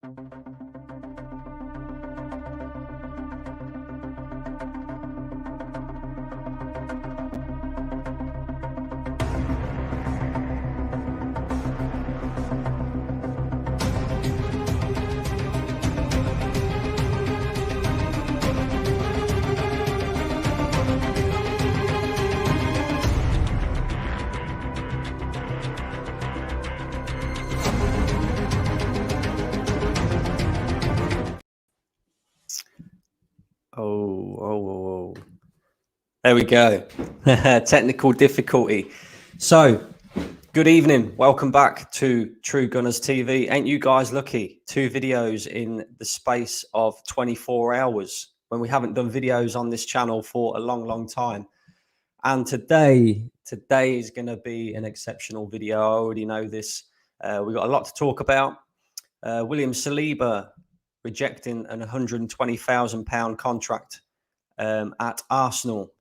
Oh. There we go. Technical difficulty. So, good evening. Welcome back to True Gunners TV. Ain't you guys lucky? 2 videos in the space of 24 hours when we haven't done videos on this channel for a long time. And today is going to be an exceptional video. I already know this. We've got a lot to talk about. William Saliba rejecting an £120,000 contract at Arsenal.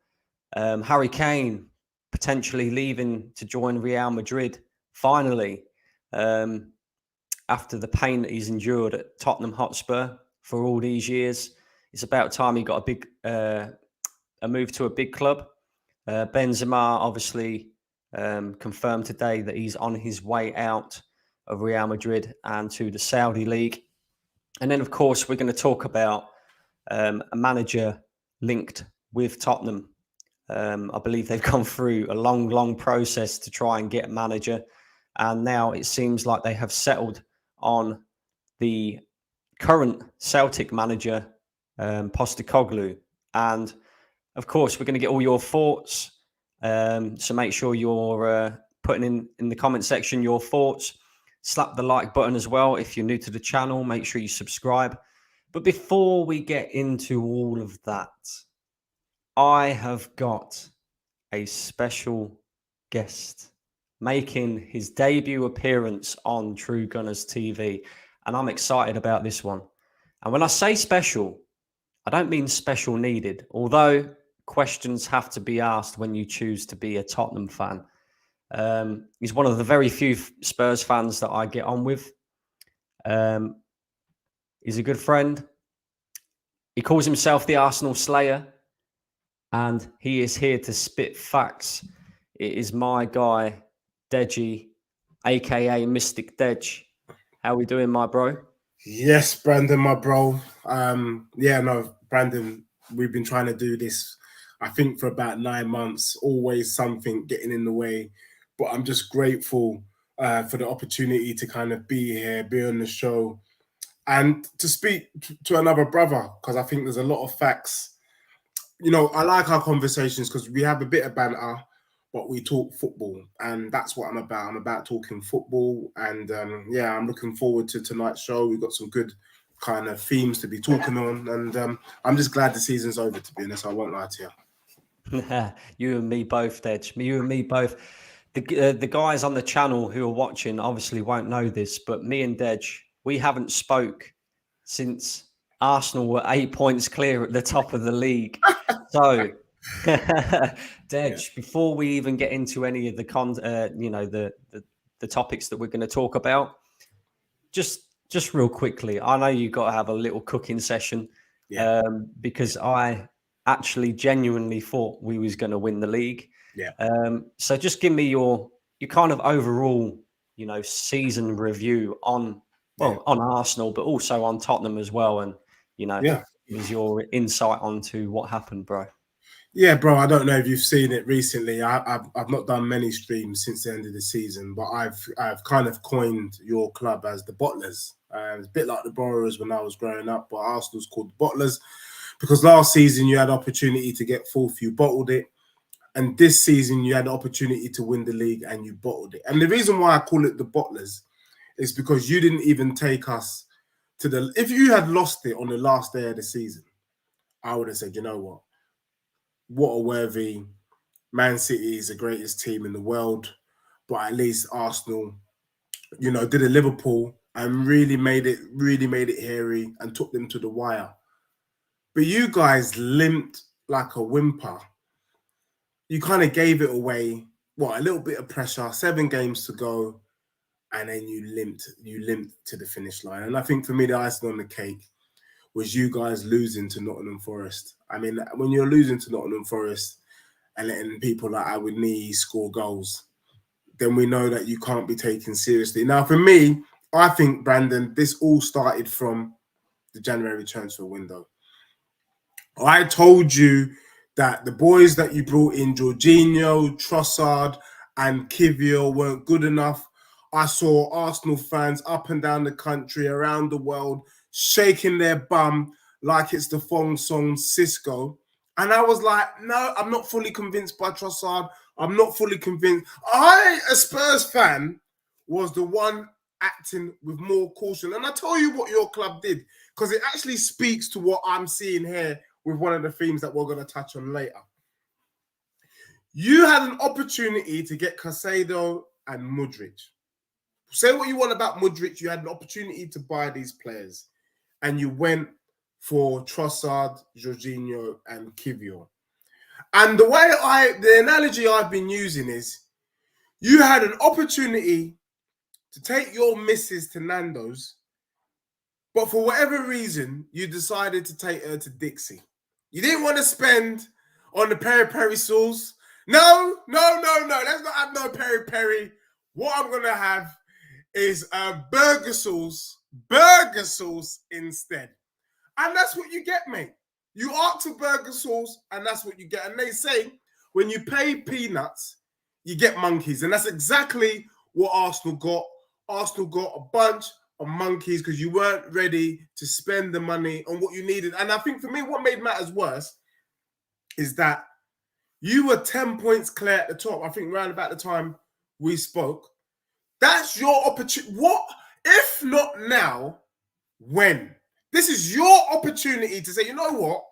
Harry Kane potentially leaving to join Real Madrid finally, after the pain that he's endured at Tottenham Hotspur for all these years. It's about time he got a move to a big club. Benzema obviously confirmed today that he's on his way out of Real Madrid and to the Saudi League. And then, of course, we're going to talk about a manager linked with Tottenham. I believe they've gone through a long process to try and get a manager. And now it seems like they have settled on the current Celtic manager, Postecoglou. And, of course, we're going to get all your thoughts. So make sure you're putting in the comment section your thoughts. Slap the like button as well. If you're new to the channel, make sure you subscribe. But before we get into all of that, I have got a special guest making his debut appearance on True Gunners TV. And I'm excited about this one. And when I say special, I don't mean special needed, although questions have to be asked when you choose to be a Tottenham fan. He's one of the very few Spurs fans that I get on with. He's a good friend. He calls himself the Arsenal Slayer, and he is here to spit facts. It is my guy, Deji, aka Mystic Dej. How we doing, my bro? Yes, Brandon, my bro. Brandon, we've been trying to do this, I think, for about 9 months. Always something getting in the way. But I'm just grateful for the opportunity to kind of be here, be on the show, and to speak to another brother, because I think there's a lot of facts. You know, I like our conversations because we have a bit of banter, but we talk football, and that's what I'm about. I'm about talking football, and I'm looking forward to tonight's show. We've got some good kind of themes to be talking on, and I'm just glad the season's over, to be honest. I won't lie to you. You and me both, Dej. You and me both. The guys on the channel who are watching obviously won't know this, but me and Dej, we haven't spoke since Arsenal were 8 points clear at the top of the league. So, Dej, before we even get into any of the the topics that we're going to talk about, just real quickly, I know you've got to have a little cooking session, because I actually genuinely thought we was going to win the league. So just give me your kind of overall, season review on Arsenal, but also on Tottenham as well. And, is your insight onto what happened, bro? Yeah, bro, I don't know if you've seen it recently. I've not done many streams since the end of the season, but I've kind of coined your club as the Bottlers. It's a bit like the Borrowers when I was growing up, but Arsenal's called the Bottlers because last season you had opportunity to get fourth, you bottled it. And this season you had the opportunity to win the league and you bottled it. And the reason why I call it the Bottlers is because you didn't even take us to the... If you had lost it on the last day of the season, I would have said, you know what a worthy... Man City is the greatest team in the world, but at least Arsenal, did a Liverpool and really made it hairy and took them to the wire. But you guys limped like a whimper. You kind of gave it away. A little bit of pressure, 7 games to go, and then you limped to the finish line. And I think for me, the icing on the cake was you guys losing to Nottingham Forest. I mean, when you're losing to Nottingham Forest and letting people like Awoniyi score goals, then we know that you can't be taken seriously. Now, for me, I think, Brandon, this all started from the January transfer window. I told you that the boys that you brought in, Jorginho, Trossard, and Kivior, weren't good enough. I saw Arsenal fans up and down the country, around the world, shaking their bum like it's the Fong song Cisco. And I was like, no, I'm not fully convinced by Trossard. I'm not fully convinced. I, a Spurs fan, was the one acting with more caution. And I tell you what your club did, because it actually speaks to what I'm seeing here with one of the themes that we're going to touch on later. You had an opportunity to get Caicedo and Mudryk. Say what you want about Mudryk, you had an opportunity to buy these players, and you went for Trossard, Jorginho, and Kivior. And the analogy I've been using is, you had an opportunity to take your missus to Nando's, but for whatever reason, you decided to take her to Dixie. You didn't want to spend on the peri-peri sauce. No. Let's not have no peri-peri. What I'm going to have is burger sauce instead. And that's what you get, mate. You ask for burger sauce, and that's what you get. And they say, when you pay peanuts, you get monkeys. And that's exactly what Arsenal got. Arsenal got a bunch of monkeys because you weren't ready to spend the money on what you needed. And I think for me, what made matters worse is that you were 10 points clear at the top. I think around about the time we spoke. That's your opportunity. What, if not now, when? This is your opportunity to say, you know what?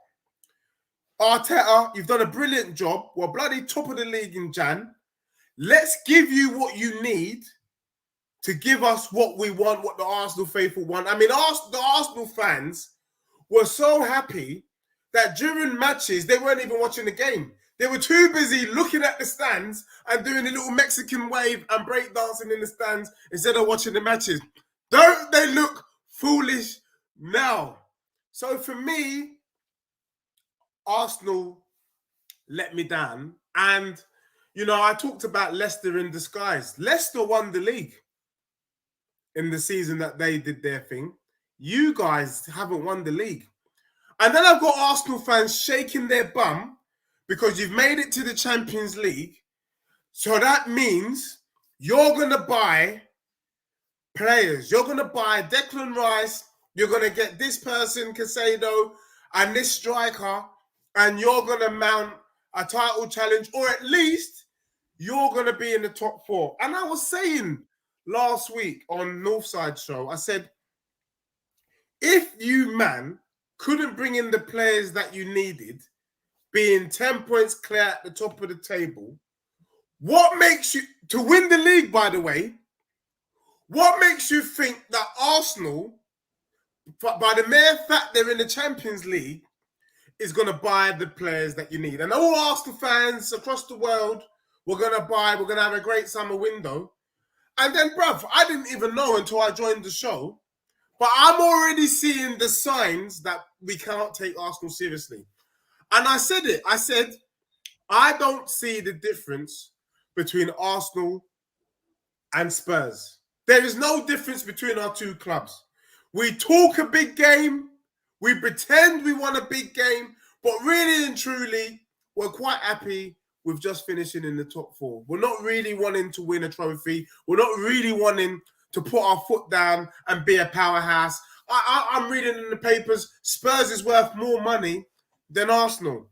Arteta, you've done a brilliant job. We're bloody top of the league in Jan. Let's give you what you need to give us what we want, what the Arsenal faithful want. I mean, the Arsenal fans were so happy that during matches, they weren't even watching the game. They were too busy looking at the stands and doing a little Mexican wave and breakdancing in the stands instead of watching the matches. Don't they look foolish now? So for me, Arsenal let me down. And, you know, I talked about Leicester in disguise. Leicester won the league in the season that they did their thing. You guys haven't won the league. And then I've got Arsenal fans shaking their bum because you've made it to the Champions League. So that means you're going to buy players. You're going to buy Declan Rice. You're going to get this person, Caicedo, and this striker, and you're going to mount a title challenge, or at least you're going to be in the top four. And I was saying last week on Northside Show, I said, if you, man, couldn't bring in the players that you needed, being 10 points clear at the top of the table, what makes you, to win the league, by the way, what makes you think that Arsenal, by the mere fact they're in the Champions League, is going to buy the players that you need? And all Arsenal fans across the world, we're going to have a great summer window. And then, bruv, I didn't even know until I joined the show, but I'm already seeing the signs that we cannot take Arsenal seriously. And I said it. I said, I don't see the difference between Arsenal and Spurs. There is no difference between our two clubs. We talk a big game. We pretend we want a big game. But really and truly, we're quite happy with just finishing in the top four. We're not really wanting to win a trophy. We're not really wanting to put our foot down and be a powerhouse. I'm reading in the papers, Spurs is worth more money than Arsenal.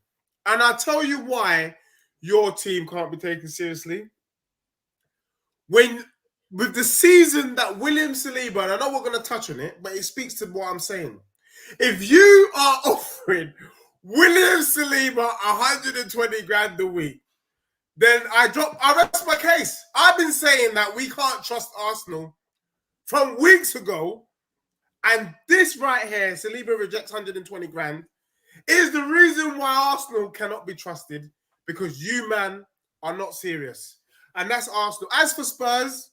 And I'll tell you why your team can't be taken seriously. With the season that William Saliba, and I know we're going to touch on it, but it speaks to what I'm saying. If you are offering William Saliba 120 grand a week, then I rest my case. I've been saying that we can't trust Arsenal from weeks ago. And this right here, Saliba rejects 120 grand, is the reason why Arsenal cannot be trusted, because you, man, are not serious. And that's Arsenal. As for Spurs,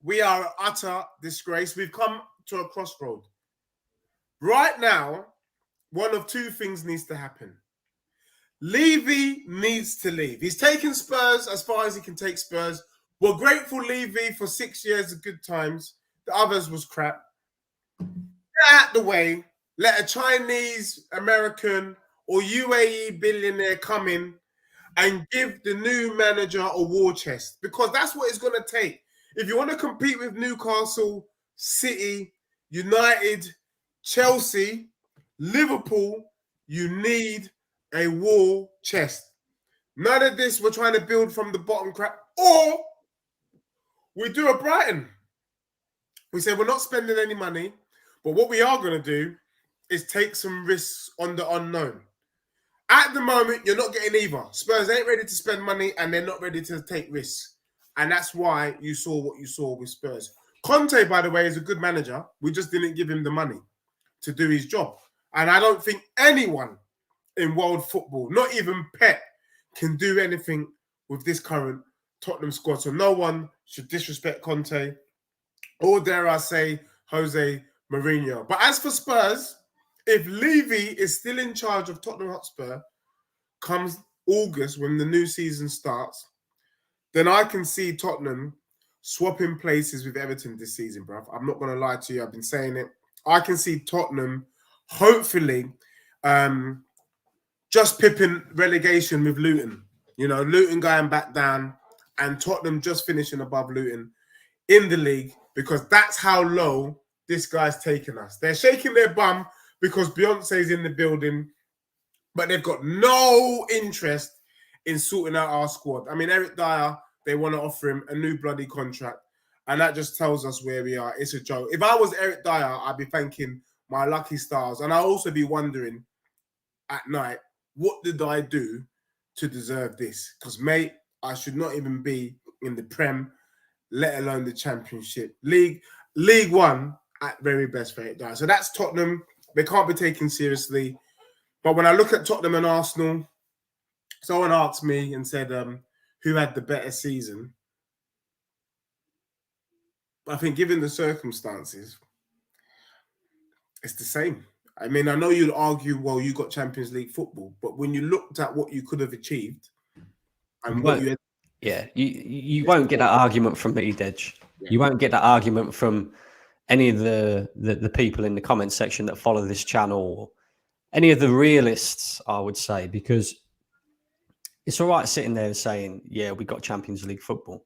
we are an utter disgrace. We've come to a crossroad. Right now, one of two things needs to happen. Levy needs to leave. He's taken Spurs as far as he can take Spurs. We're grateful, Levy, for 6 years of good times. The others was crap. Get out the way. Let a Chinese, American, or UAE billionaire come in and give the new manager a war chest, because that's what it's going to take. If you want to compete with Newcastle, City, United, Chelsea, Liverpool, you need a war chest. None of this we're trying to build from the bottom crap. Or we do a Brighton. We say we're not spending any money, but what we are going to do is take some risks on the unknown. At the moment, you're not getting either. Spurs ain't ready to spend money and they're not ready to take risks. And that's why you saw what you saw with Spurs. Conte, by the way, is a good manager. We just didn't give him the money to do his job. And I don't think anyone in world football, not even Pep, can do anything with this current Tottenham squad. So no one should disrespect Conte, or dare I say, Jose Mourinho. But as for Spurs, if Levy is still in charge of Tottenham Hotspur comes August when the new season starts, then I can see Tottenham swapping places with Everton this season, bruv. I'm not going to lie to you. I've been saying it. I can see Tottenham hopefully just pipping relegation with Luton. You know, Luton going back down and Tottenham just finishing above Luton in the league, because that's how low this guy's taken us. They're shaking their bum because Beyonce's in the building, but they've got no interest in sorting out our squad. I mean, Eric Dyer, they want to offer him a new bloody contract, and that just tells us where we are. It's a joke. If I was Eric Dyer, I'd be thanking my lucky stars, and I'll also be wondering at night, what did I do to deserve this? Because, mate, I should not even be in the Prem, let alone the Championship. League One at very best for Eric Dyer. So that's Tottenham. They can't be taken seriously. But when I look at Tottenham and Arsenal, someone asked me and said, who had the better season? I think given the circumstances, it's the same. I mean, I know you'd argue, well, you got Champions League football, but when you looked at what you could have achieved and what you had... Yeah, you won't get that argument from me, Dej. Yeah. You won't get that argument from any of the people in the comment section that follow this channel, or any of the realists, I would say, because it's all right sitting there saying, yeah, we got Champions League football,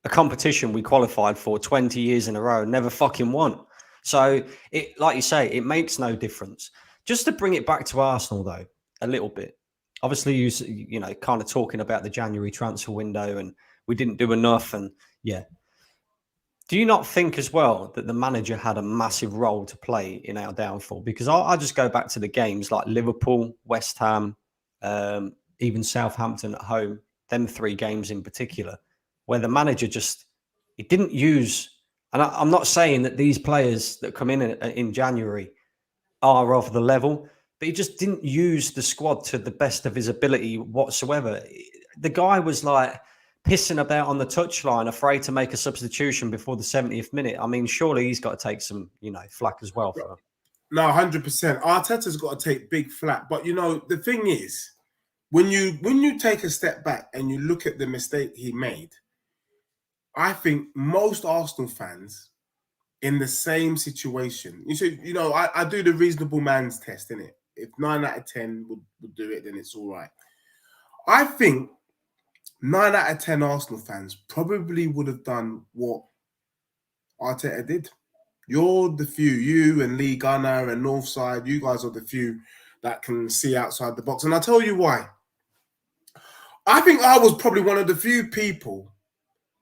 a competition we qualified for 20 years in a row, never fucking won. So, it, like you say, it makes no difference. Just to bring it back to Arsenal, though, a little bit. Obviously, you know, kind of talking about the January transfer window and we didn't do enough. And, yeah. Do you not think as well that the manager had a massive role to play in our downfall? Because I just go back to the games like Liverpool, West Ham, even Southampton at home, them 3 games in particular, where the manager just, he didn't use... And I'm not saying that these players that come in January are of the level, but he just didn't use the squad to the best of his ability whatsoever. The guy was like pissing about on the touchline, afraid to make a substitution before the 70th minute. I mean, surely he's got to take some, you know, flack as well. For No, 100%. Arteta's got to take big flack. But, you know, the thing is, when you take a step back and you look at the mistake he made, I think most Arsenal fans in the same situation, you know, I do the reasonable man's test, innit? If 9 out of 10 would do it, then it's all right. I think 9 out of 10 Arsenal fans probably would have done what Arteta did. You're the few, you and Lee Gunner and Northside, you guys are the few that can see outside the box. And I'll tell you why. I think I was probably one of the few people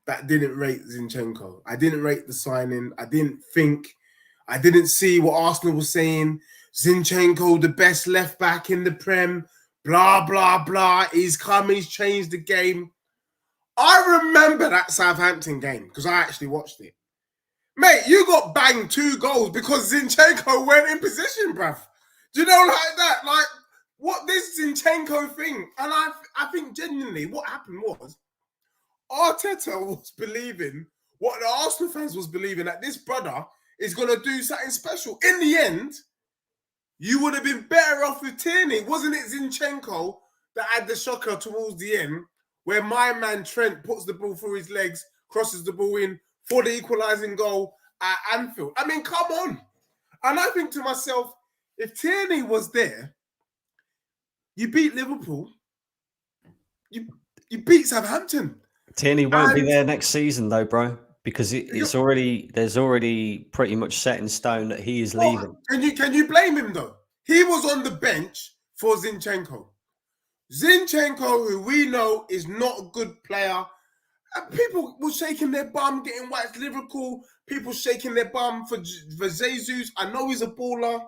that didn't rate Zinchenko. I didn't rate the signing. I didn't see what Arsenal was saying. Zinchenko, the best left back in the Prem, blah, blah, blah. He's come, he's changed the game. I remember that Southampton game because I actually watched it. Mate, you got banged 2 goals because Zinchenko went in position, bruv. Do you know, like that? Like, what this Zinchenko thing? And I think genuinely what happened was, Arteta was believing what the Arsenal fans was believing, that this brother is going to do something special. In the end, you would have been better off with Tierney. Wasn't it Zinchenko that had the shocker towards the end, where my man Trent puts the ball through his legs, crosses the ball in for the equalising goal at Anfield? I mean, come on. And I think to myself, if Tierney was there, you beat Liverpool, you beat Southampton. Tierney won't be there next season, though, bro, because there's already pretty much set in stone that he is leaving. Can you blame him though? He was on the bench for Zinchenko. Zinchenko, who we know is not a good player, and people were shaking their bum, getting waxed Liverpool. People shaking their bum for Jesus. I know he's a baller,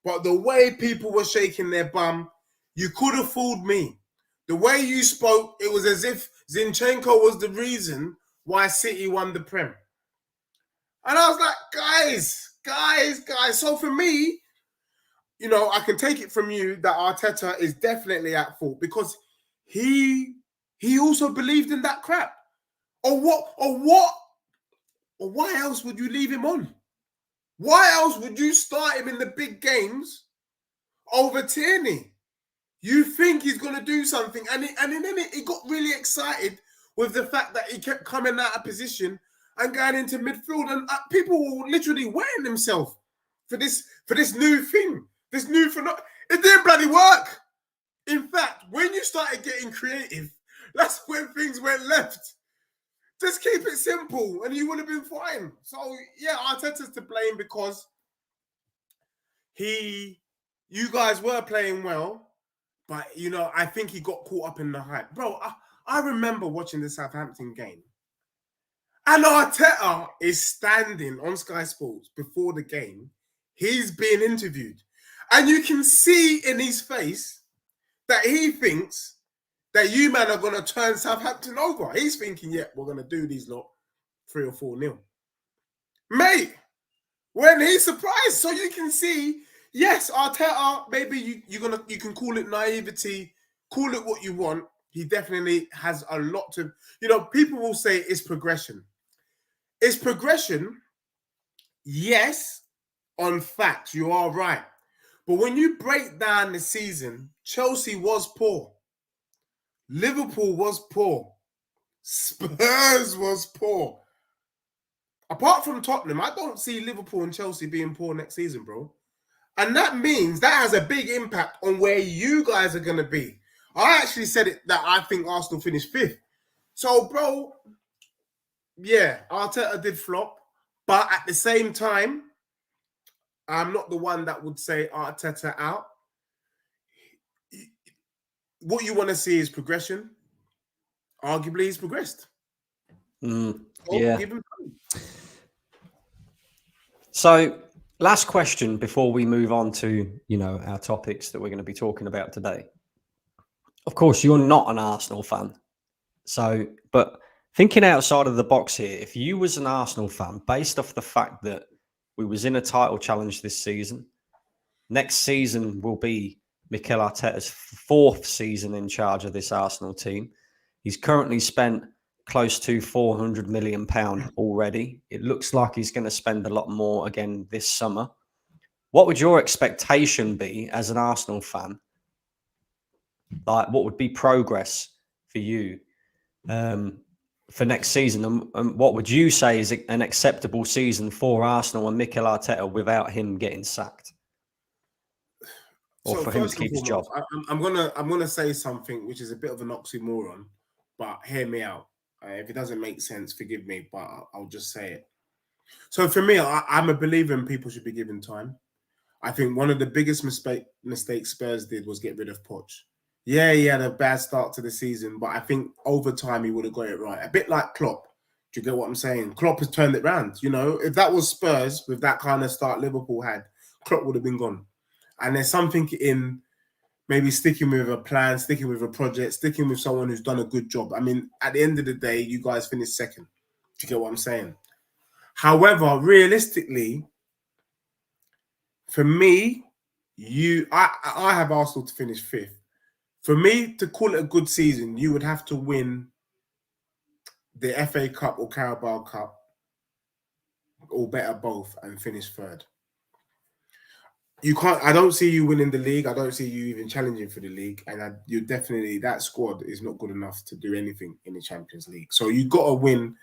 but the way people were shaking their bum, you could have fooled me. The way you spoke, it was as if Zinchenko was the reason why City won the Prem. And I was like, guys. So for me, you know, I can take it from you that Arteta is definitely at fault, because he also believed in that crap. Or why else would you leave him on? Why else would you start him in the big games over Tierney? You think he's going to do something. And then he got really excited with the fact that he kept coming out of position and going into midfield. And people were literally wetting themselves for this new thing. This new phenomenon. It didn't bloody work. In fact, when you started getting creative, that's when things went left. Just keep it simple and you would have been fine. So, yeah, Arteta's to blame, because you guys were playing well, but, you know, I think he got caught up in the hype. Bro, I remember watching the Southampton game, and Arteta is standing on Sky Sports before the game. He's being interviewed, and you can see in his face that he thinks that you man are going to turn Southampton over. He's thinking, yeah, we're going to do these lot 3 or 4-0. Mate, when he's surprised, so you can see, yes, Arteta, maybe you can call it naivety, call it what you want. He definitely has a lot to, you know, people will say it's progression. It's progression, yes, on facts, you are right. But when you break down the season, Chelsea was poor. Liverpool was poor. Spurs was poor. Apart from Tottenham, I don't see Liverpool and Chelsea being poor next season, bro. And that means that has a big impact on where you guys are going to be. I actually said it that I think Arsenal finished 5th. So, bro, yeah, Arteta did flop. But at the same time, I'm not the one that would say Arteta out. What you want to see is progression. Arguably, he's progressed. Yeah. Give him time. So, last question before we move on to, you know, our topics that we're going to be talking about today. Of course, you're not an Arsenal fan. So, but thinking outside of the box here, if you was an Arsenal fan, based off the fact that we was in a title challenge this season, next season will be Mikel Arteta's 4th season in charge of this Arsenal team. He's currently spent close to £400 million already. It looks like he's going to spend a lot more again this summer. What would your expectation be as an Arsenal fan? Like, what would be progress for you for next season? And what would you say is an acceptable season for Arsenal and Mikel Arteta without him getting sacked? Or for him to keep his job? I'm gonna say something which is a bit of an oxymoron, but hear me out. If it doesn't make sense, forgive me, but I'll just say it. So for me, I'm a believer in people should be given time. I think one of the biggest mistakes Spurs did was get rid of Poch. Yeah, he had a bad start to the season, but I think over time he would have got it right. A bit like Klopp. Do you get what I'm saying? Klopp has turned it round. You know, if that was Spurs with that kind of start Liverpool had, Klopp would have been gone. And there's something in maybe sticking with a plan, sticking with a project, sticking with someone who's done a good job. I mean, at the end of the day, you guys finished 2nd. Do you get what I'm saying? However, realistically, for me, I have Arsenal to finish 5th. For me to call it a good season, you would have to win the FA Cup or Carabao Cup or better both, and finish third. You can't. I don't see you winning the league. I don't see you even challenging for the league, and you definitely, that squad is not good enough to do anything in the Champions League. So you got to win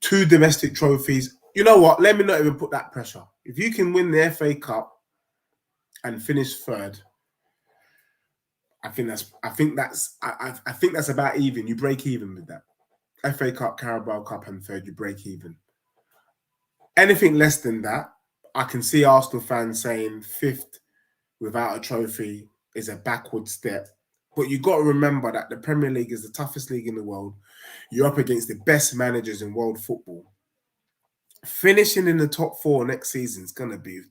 2 domestic trophies. You know what? Let me not even put that pressure. If you can win the FA Cup and finish third, I think that's about even. You break even with that. FA Cup, Carabao Cup, and third, you break even. Anything less than that, I can see Arsenal fans saying 5th without a trophy is a backward step. But you got to remember that the Premier League is the toughest league in the world. You're up against the best managers in world football. Finishing in the top 4 next season is going to be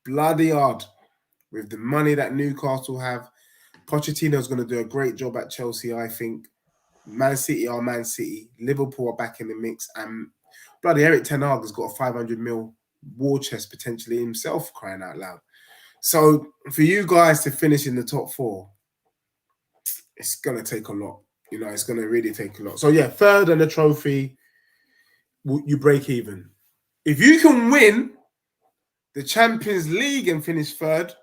bloody hard with the money that Newcastle have. Pochettino's going to do a great job at Chelsea, I think. Man City are Man City. Liverpool are back in the mix. And bloody Eric Ten Hag has got a 500 mil war chest potentially himself, crying out loud. So for you guys to finish in the top 4, it's going to take a lot. You know, it's going to really take a lot. So yeah, third and a trophy, you break even. If you can win the Champions League and finish third,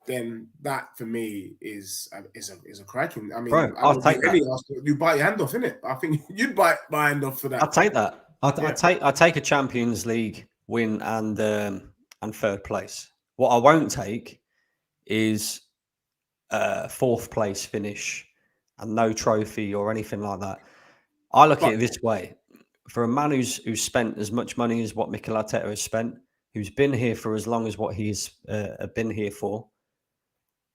then that for me is a cracking. I mean, Bro, I'll take that. You bite your hand off, innit? I think you'd bite my hand off for that. I'll take that. I take a Champions League win and third place. What I won't take is 4th place finish and no trophy or anything like that. I look at it this way: for a man who's spent as much money as what Mikel Arteta has spent, who's been here for as long as what he's been here for,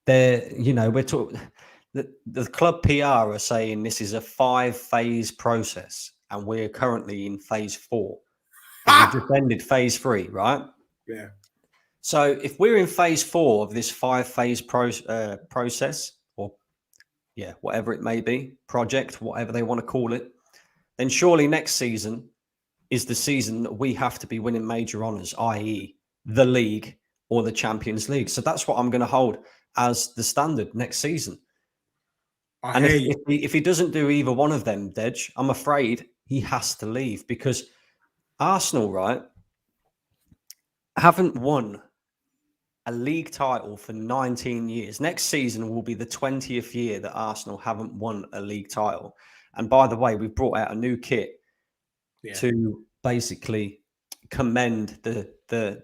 we're talking. The club PR are saying this is a 5-phase process, and we're currently in phase 4. We've just ended phase 3, right? Yeah. So if we're in phase 4 of this 5-phase process, or whatever it may be, project, whatever they want to call it, then surely next season is the season that we have to be winning major honours, i.e. the league or the Champions League. So that's what I'm going to hold as the standard next season. And if he doesn't do either one of them, Dej, I'm afraid he has to leave, because Arsenal, right, haven't won a league title for 19 years. Next season will be the 20th year that Arsenal haven't won a league title. And by the way, we've brought out a new kit to basically commend the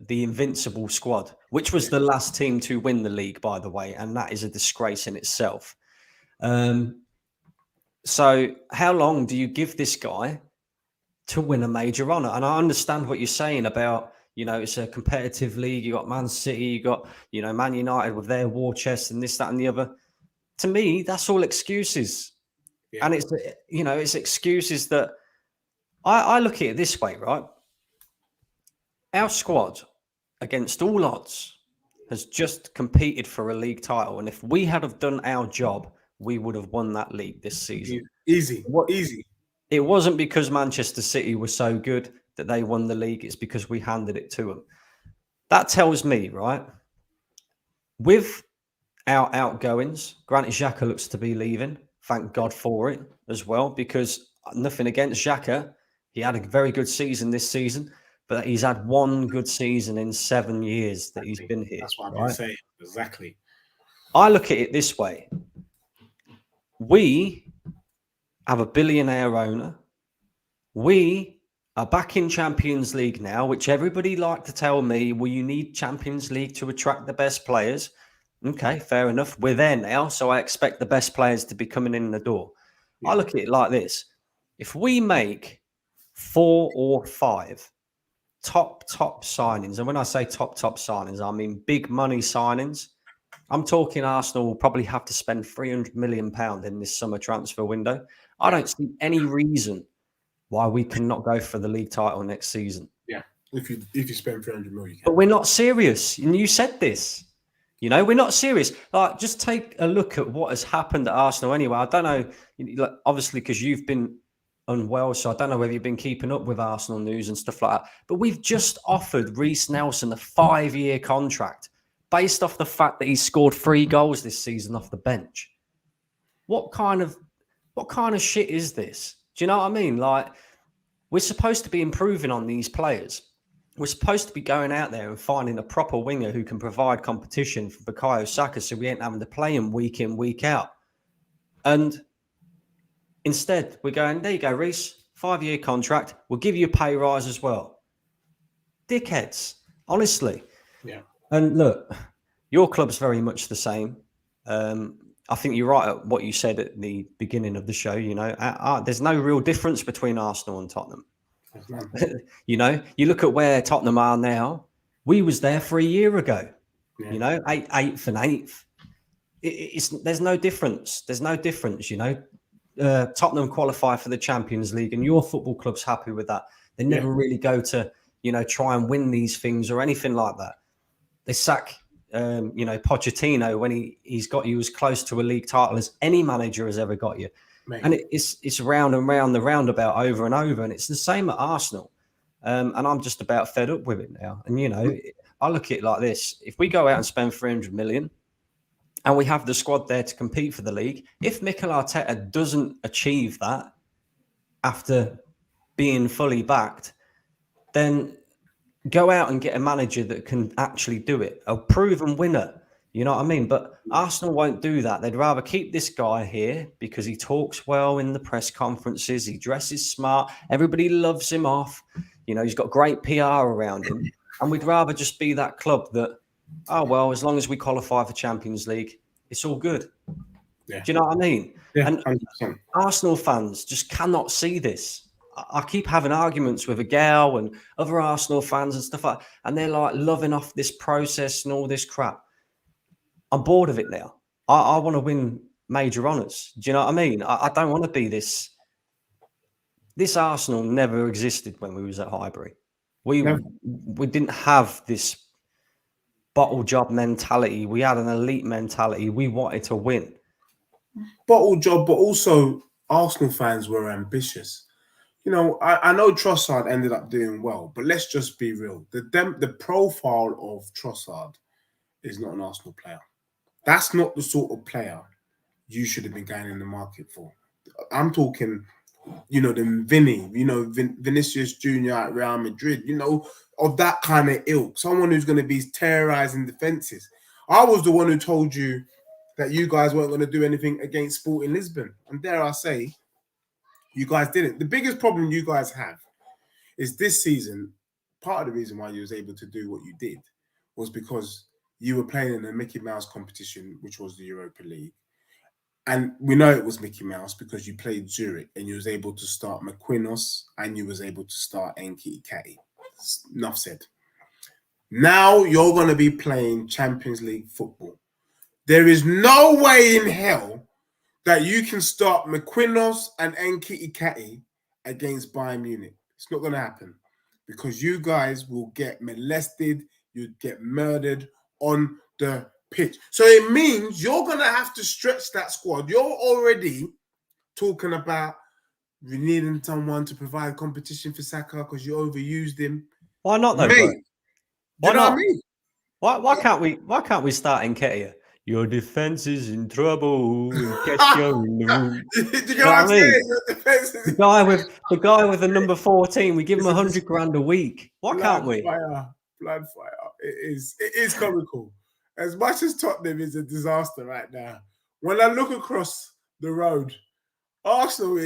invincible squad, which was the last team to win the league, by the way, and that is a disgrace in itself. So how long do you give this guy to win a major honour? And I understand what you're saying about, it's a competitive league. You got Man City, you got, Man United with their war chest and this, that, and the other. To me, that's all excuses. Yeah. And it's excuses that I look at it this way, right? Our squad, against all odds, has just competed for a league title. And if we had have done our job, we would have won that league this season. Easy. Easy. It wasn't because Manchester City was so good that they won the league. It's because we handed it to them. That tells me, right, with our outgoings, granted Xhaka looks to be leaving. Thank God for it as well, because nothing against Xhaka. He had a very good season this season, but he's had one good season in 7 years that he's been here. That's what I've been saying. Exactly. I look at it this way. We have a billionaire owner. We are back in Champions League now, which everybody like to tell me, well, you need Champions League to attract the best players. Okay, fair enough. We're there now, so I expect the best players to be coming in the door. Yeah. I look at it like this. If we make 4 or 5 top signings, and when I say top signings, I mean big money signings. I'm talking Arsenal will probably have to spend £300 million in this summer transfer window. I don't see any reason why we cannot go for the league title next season. Yeah, if you spend 300 million, you can. But we're not serious, and you said this. We're not serious. Like, just take a look at what has happened at Arsenal anyway. I don't know, obviously, because you've been unwell, so I don't know whether you've been keeping up with Arsenal news and stuff like that. But we've just offered Reece Nelson a 5-year contract based off the fact that he scored 3 goals this season off the bench. What kind of shit is this? Do you know what I mean? Like, we're supposed to be improving on these players. We're supposed to be going out there and finding a proper winger who can provide competition for Bukayo Saka, so we ain't having to play him week in, week out. And instead, we're going, there you go, Reece, 5-year contract. We'll give you a pay rise as well. Dickheads, honestly. Yeah. And look, your club's very much the same. I think you're right at what you said at the beginning of the show. You know, there's no real difference between Arsenal and Tottenham. You know, you look at where Tottenham are now. We was there 3 years ago. Yeah. You know, eighth and eighth. There's no difference. There's no difference. You know, Tottenham qualify for the Champions League, and your football club's happy with that. They never really go to, you know, try and win these things or anything like that. They sack, you know, Pochettino when he's got you as close to a league title as any manager has ever got you. Mate. And it's round and round the roundabout over and over. And it's the same at Arsenal. And I'm just about fed up with it now. And, you know, I look at it like this. If we go out and spend 300 million and we have the squad there to compete for the league, if Mikel Arteta doesn't achieve that after being fully backed, then go out and get a manager that can actually do it, a proven winner. You know what I mean? But Arsenal won't do that. They'd rather keep this guy here because he talks well in the press conferences. He dresses smart. Everybody loves him off. You know, he's got great PR around him. And we'd rather just be that club that, oh, well, as long as we qualify for Champions League, it's all good. Yeah. Do you know what I mean? Yeah, and 100%. Arsenal fans just cannot see this. I keep having arguments with a gal and other Arsenal fans and stuff like that, and they're like loving off this process and all this crap. I'm bored of it now. I want to win major honours. Do you know what I mean? I don't want to be this. This Arsenal never existed when we was at Highbury. We didn't have this bottle job mentality. We had an elite mentality. We wanted to win. Bottle job, but also Arsenal fans were ambitious. You know, I know Trossard ended up doing well, but let's just be real. The profile of Trossard is not an Arsenal player. That's not the sort of player you should have been going in the market for. I'm talking, you know, the Vinny, you know, Vinicius Jr. at Real Madrid, you know, of that kind of ilk. Someone who's going to be terrorizing defenses. I was the one who told you that you guys weren't going to do anything against Sporting Lisbon. And dare I say, you guys didn't. The biggest problem you guys have is this season, part of the reason why you was able to do what you did was because you were playing in a Mickey Mouse competition, which was the Europa League. And we know it was Mickey Mouse because you played Zurich and you was able to start McQuinos and you was able to start Nketiah. Enough said. Now you're going to be playing Champions League football. There is no way in hell that you can start McQuinos and Nketiah against Bayern Munich. It's not going to happen because you guys will get molested, you'd get murdered on the pitch. So it means you're going to have to stretch that squad. You're already talking about you needing someone to provide competition for Saka because you overused him. Why not though, mate? Bro? Why not? What I mean? Why can't we start Nketiah? Your defense is in trouble. Do you know what I'm saying? The guy with the number 14, we give him 100 grand a week. Why can't we? Blood fire. It is comical. As much as Tottenham is a disaster right now, when I look across the road, Arsenal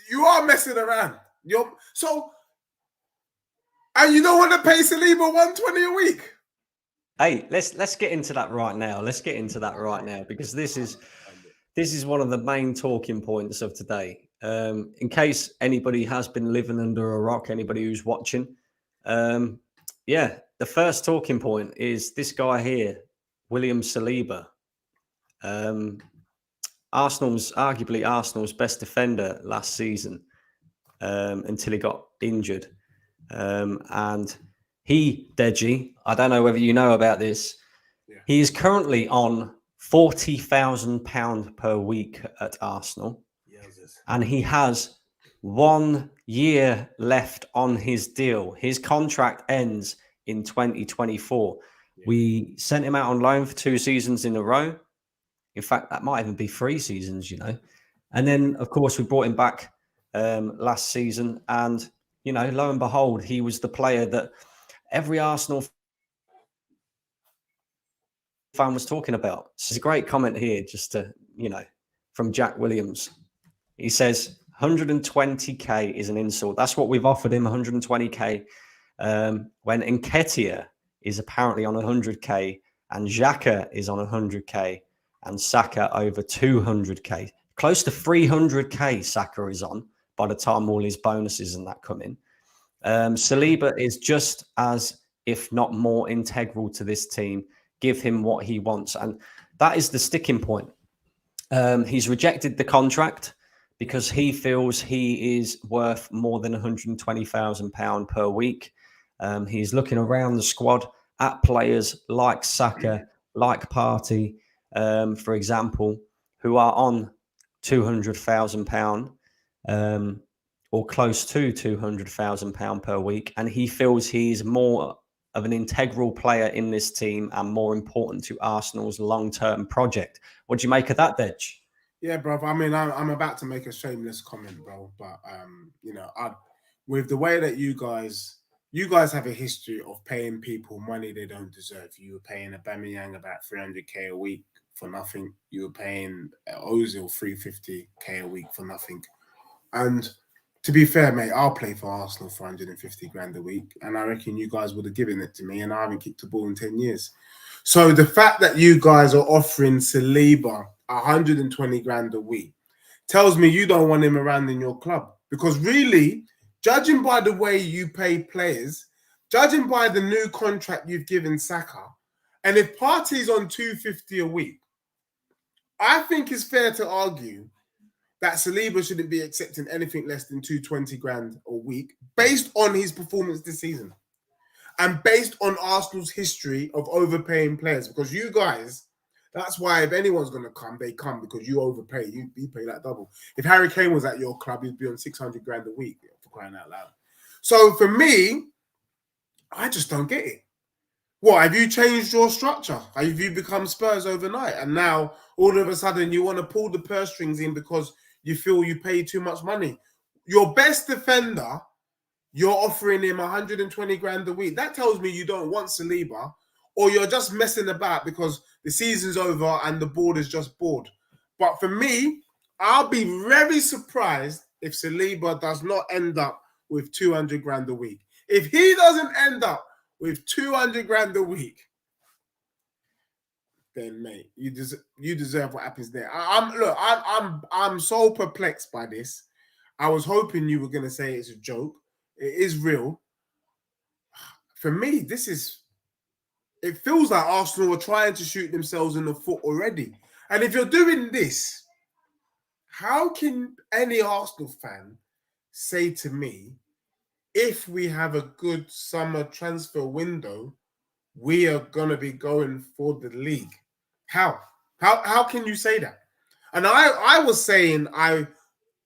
you are messing around. And you don't want to pay Saliba 120 a week. Hey, let's get into that right now. Let's get into that right now because this is one of the main talking points of today. In case anybody has been living under a rock, anybody who's watching, the first talking point is this guy here, William Saliba. Arguably Arsenal's best defender last season until he got injured. And he, Deji, I don't know whether you know about this. Yeah. He is currently on £40,000 per week at Arsenal. Yes. And he has 1 year left on his deal. His contract ends in 2024. Yeah. We sent him out on loan for 2 seasons in a row. In fact, that might even be 3 seasons, you know. And then, of course, we brought him back last season. And lo and behold, he was the player that every Arsenal fan was talking about. So there's a great comment here, just to, from Jack Williams. He says 120k is an insult. That's what we've offered him, 120k. When Nketiah is apparently on 100k and Xhaka is on 100k and Saka over 200k. Close to 300k Saka is on by the time all his bonuses and that come in. Saliba is just as, if not more, integral to this team. Give him what he wants. And that is the sticking point. He's rejected the contract because he feels he is worth more than £120,000 per week. He's looking around the squad at players like Saka, like Partey, for example, who are on £200,000 or close to £200,000 per week. And he feels he's more of an integral player in this team and more important to Arsenal's long-term project. What do you make of that, Dej? Yeah, bro. I mean, I'm about to make a shameless comment, bro. But with the way that you guys have a history of paying people money they don't deserve. You were paying Aubameyang about 300k a week for nothing. You were paying Ozil 350k a week for nothing. And to be fair, mate, I'll play for Arsenal for 150 grand a week, and I reckon you guys would have given it to me, and I haven't kicked a ball in 10 years. So the fact that you guys are offering Saliba 120 grand a week tells me you don't want him around in your club. Because really, judging by the way you pay players, judging by the new contract you've given Saka, and if Partey's on 250 a week, I think it's fair to argue that Saliba shouldn't be accepting anything less than 220 grand a week based on his performance this season and based on Arsenal's history of overpaying players. Because you guys, that's why if anyone's going to come, they come because you overpay. You pay that double. If Harry Kane was at your club, he'd be on 600 grand a week, for crying out loud. So for me, I just don't get it. What, have you changed your structure? Have you become Spurs overnight? And now all of a sudden you want to pull the purse strings in because you feel you pay too much money. Your best defender, you're offering him 120 grand a week. That tells me you don't want Saliba, or you're just messing about because the season's over and the board is just bored. But for me, I'll be very surprised if Saliba does not end up with 200 grand a week. If he doesn't end up with 200 grand a week, then mate, you deserve what happens there. I'm so perplexed by this. I was hoping you were going to say it's a joke. It is real. For me, it feels like Arsenal are trying to shoot themselves in the foot already. And if you're doing this, how can any Arsenal fan say to me, if we have a good summer transfer window, we are going to be going for the league? How can you say that? And I was saying I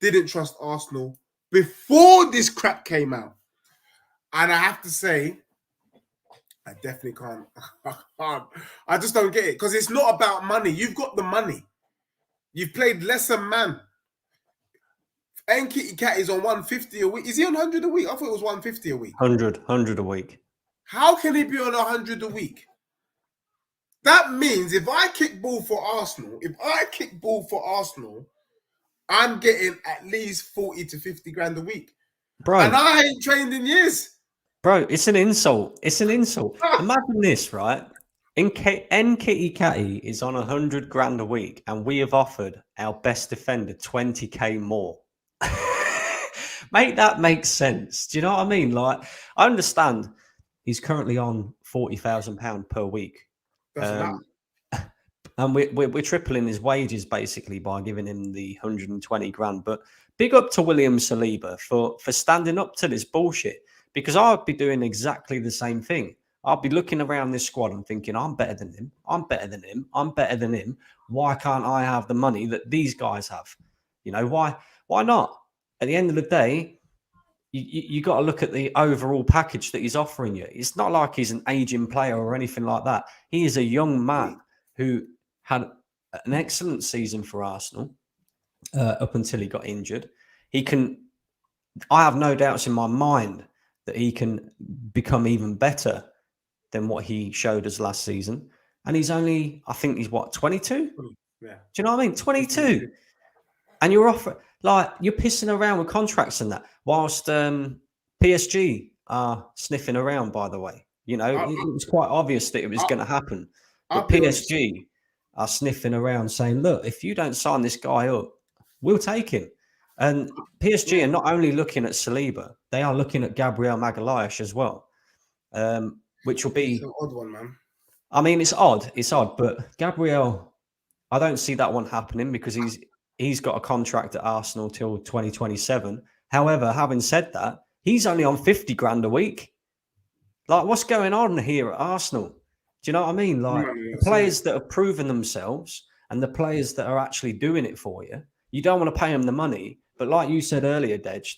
didn't trust Arsenal before this crap came out. And I have to say, I definitely can't. I just don't get it. Because it's not about money. You've got the money. You've played lesser man. Nketiah is on 150 a week. Is he on 100 a week? I thought it was 150 a week. 100 a week. How can he be on 100 a week? That means if I kick ball for Arsenal, I'm getting at least 40 to 50 grand a week. Bro. And I ain't trained in years. Bro, it's an insult. It's an insult. Imagine this, right? Nketiah is on 100 grand a week, and we have offered our best defender 20k more. Make that make sense. Do you know what I mean? Like, I understand he's currently on £40,000 per week. And we're tripling his wages basically by giving him the 120 grand. But big up to William Saliba for standing up to this bullshit, because I'd be doing exactly the same thing. I'd be looking around this squad and thinking, I'm better than him. I'm better than him. I'm better than him. Why can't I have the money that these guys have? Why not? At the end of the day, you got to look at the overall package that he's offering you. It's not like he's an aging player or anything like that. He is a young man who had an excellent season for Arsenal up until he got injured. He can I have no doubts in my mind that he can become even better than what he showed us last season. And he's only, I think he's what, 22? Yeah. Do you know what I mean? 22. And you're you're pissing around with contracts and that, whilst PSG are sniffing around, by the way. You know, I, it was quite obvious that it was I, going to happen. I'll But be honest. PSG are sniffing around saying, look, if you don't sign this guy up, we'll take him. And PSG Yeah, are not only looking at Saliba, they are looking at Gabriel Magalhaes as well, which will it's be, an odd one, man. I mean, it's odd, but Gabriel, I don't see that one happening because he's got a contract at Arsenal till 2027. However, having said that, he's only on 50 grand a week. Like, what's going on here at Arsenal? Do you know what I mean? Like, Man, the it's a- players that have proven themselves and the players that are actually doing it for you, you don't want to pay them the money. But like you said earlier, Dej,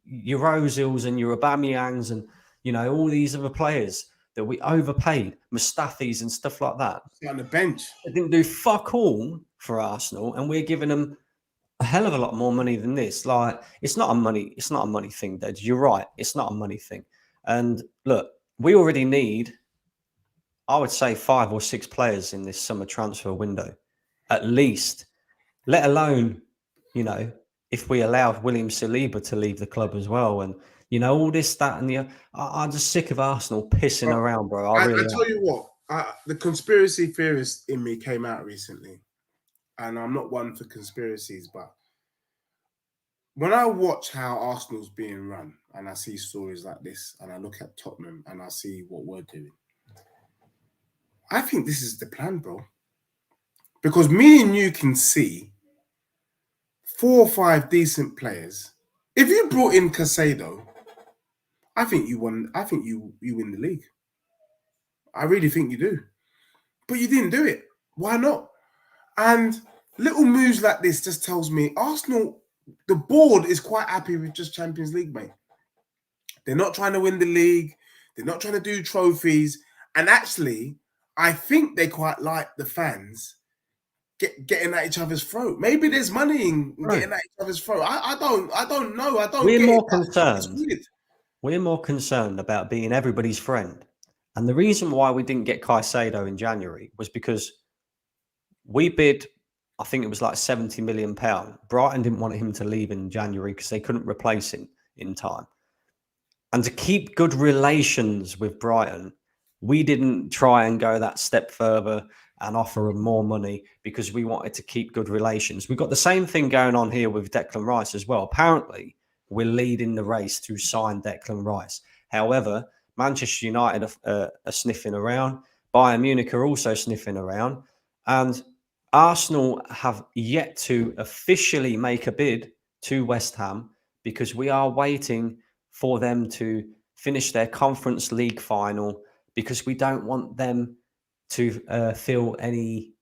your Ozils and your Aubameyangs and, all these other players that we overpaid, Mustafis and stuff like that, on the bench. they didn't do fuck all for Arsenal, and we're giving them a hell of a lot more money than this. Like, it's not a money thing, Dej. You're right. It's not a money thing. And look, we already need, I would say, 5 or 6 players in this summer transfer window, at least. Let alone, if we allowed William Saliba to leave the club as well, and all this, that, and the. I'm just sick of Arsenal pissing But around, bro. I I really tell am. you what, the conspiracy theorist in me came out recently, and I'm not one for conspiracies, but when I watch how Arsenal's being run, and I see stories like this, and I look at Tottenham, and I see what we're doing, I think this is the plan, bro. Because me and you can see 4 or 5 decent players. If you brought in Casado, I think you won. I think you win the league. I really think you do. But you didn't do it. Why not? And little moves like this just tells me Arsenal, the board is quite happy with just Champions League, mate. They're not trying to win the league. They're not trying to do trophies. And actually, I think they quite like the fans getting at each other's throat. Maybe there's money in Right. getting at each other's throat. I don't know. I don't We're get it. more It's concerned. weird. We're more concerned about being everybody's friend. And the reason why we didn't get Caicedo in January was because we bid, I think it was like £70 million. Brighton didn't want him to leave in January because they couldn't replace him in time. And to keep good relations with Brighton, we didn't try and go that step further and offer him more money because we wanted to keep good relations. We've got the same thing going on here with Declan Rice as well. Apparently, we're leading the race to sign Declan Rice. However, Manchester United are sniffing around. Bayern Munich are also sniffing around. And Arsenal have yet to officially make a bid to West Ham because we are waiting for them to finish their Conference League final because we don't want them to feel any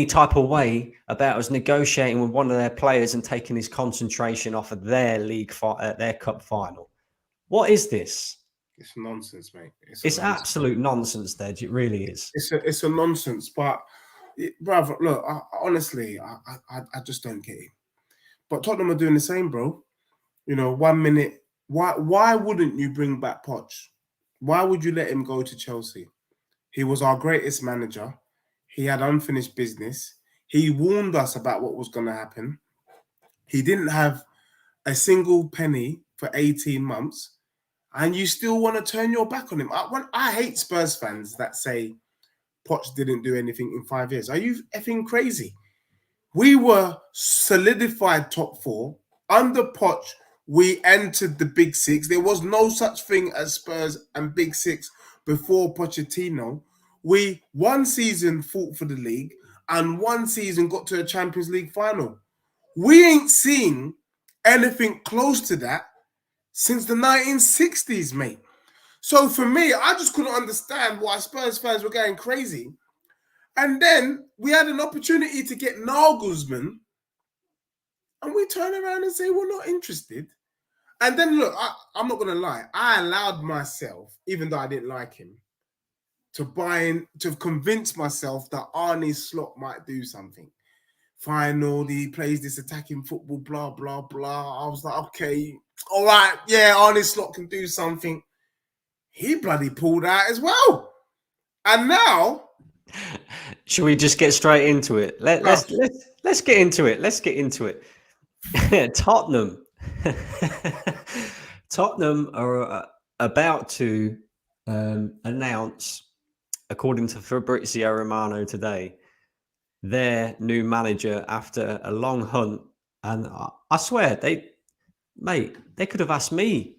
type of way about us negotiating with one of their players and taking his concentration off of their their cup final. What is this? It's nonsense, mate. It's a It's nonsense. absolute nonsense, Dej. It really is. It's a nonsense. But, brother, look, honestly, I just don't get it. But Tottenham are doing the same, bro. 1 minute. Why wouldn't you bring back Poch? Why would you let him go to Chelsea? He was our greatest manager. He had unfinished business. He warned us about what was going to happen. He didn't have a single penny for 18 months. And you still want to turn your back on him. I hate Spurs fans that say Poch didn't do anything in 5 years. Are you effing crazy? We were solidified top 4. Under Poch, we entered the Big Six. There was no such thing as Spurs and Big Six before Pochettino. We one season fought for the league and one season got to a Champions League final. We ain't seen anything close to that since the 1960s, mate. So for me, I just couldn't understand why Spurs fans were going crazy. And then we had an opportunity to get Nagelsmann, and we turn around and say we're not interested. And then look, I'm not going to lie. I allowed myself, even though I didn't like him, to convince myself that Arne Slot might do something. final. He plays this attacking football, blah, blah, blah. I was like, okay, all right, yeah, Arne Slot can do something. He bloody pulled out as well. And now... Should we just get straight into it? Let's get into it. Let's get into it. Tottenham. Tottenham are about to announce, according to Fabrizio Romano today, their new manager after a long hunt. And I swear, they could have asked me.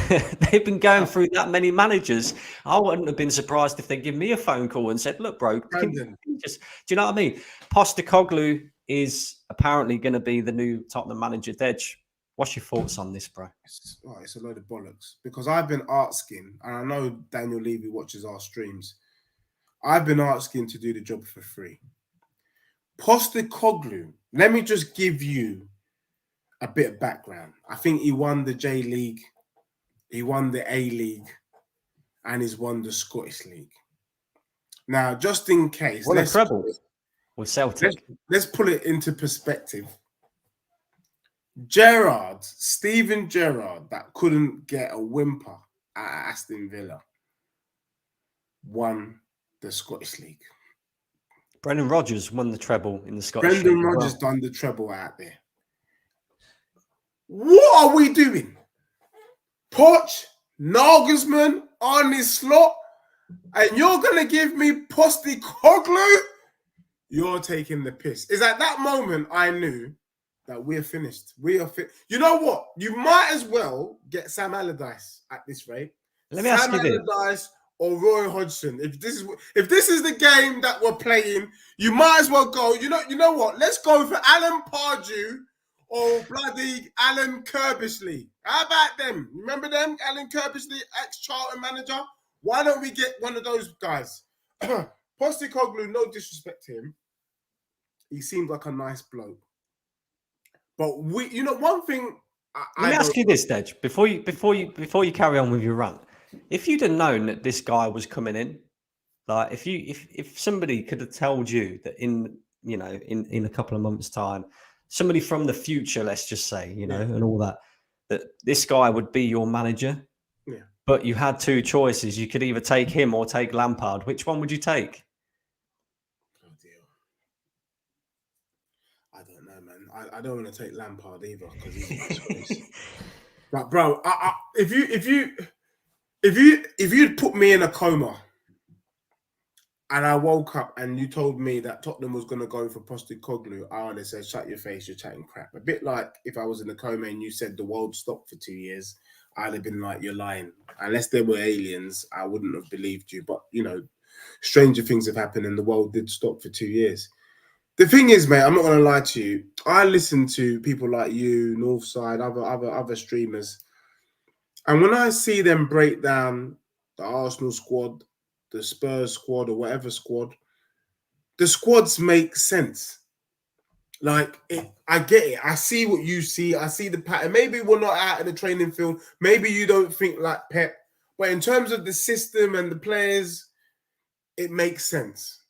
They've been going through that many managers. I wouldn't have been surprised if they give me a phone call and said, "Look, bro, do you know what I mean?" Postecoglou is apparently going to be the new Tottenham manager. Dej, what's your thoughts on this, bro? It's a load of bollocks, because I've been asking, and I know Daniel Levy watches our streams. I've been asking to do the job for free. Postecoglou, let me just give you a bit of background. I think he won the J League, he won the A League, and he's won the Scottish League. Now, just in case, what a treble with Celtic. Let's put it into perspective. Steven Gerrard, that couldn't get a whimper at Aston Villa, won the Scottish League. Brendan Rodgers won the treble in the Scottish League. Brendan Rodgers done the treble out there. What are we doing? Poch, Nagelsmann, Arne Slot, and you're going to give me Postecoglou? You're taking the piss. It's at that moment I knew that we're finished. We are fit. You know what? You might as well get Sam Allardyce at this rate. Let me ask you this. Sam Allardyce or Roy Hodgson. If this is the game that we're playing, you might as well go. You know what? Let's go for Alan Pardew or bloody Alan Kirbishley. How about them? Remember them? Alan Kirbishley, ex-Charlton manager. Why don't we get one of those guys? Postecoglou, no disrespect to him, he seemed like a nice bloke. But one thing. Let me ask you this, Dej, before you carry on with your rant. If you'd have known that this guy was coming in, like if somebody could have told you that in a couple of months' time, somebody from the future, let's just say, and all that this guy would be your manager. Yeah. But you had two choices. You could either take him or take Lampard. Which one would you take? Oh dear. I don't know, man. I don't want to take Lampard either, because he's a disgrace. But bro, if you'd put me in a coma and I woke up and you told me that Tottenham was going to go for Postecoglou, I would have said, shut your face, you're chatting crap. A bit like if I was in a coma and you said the world stopped for 2 years, I'd have been like, you're lying. Unless there were aliens, I wouldn't have believed you. But, stranger things have happened and the world did stop for 2 years. The thing is, mate, I'm not going to lie to you. I listen to people like you, Northside, other streamers. And when I see them break down the Arsenal squad, the Spurs squad, or whatever squad, the squads make sense. Like, I get it. I see what you see. I see the pattern. Maybe we're not out in the training field. Maybe you don't think like Pep. But in terms of the system and the players, it makes sense.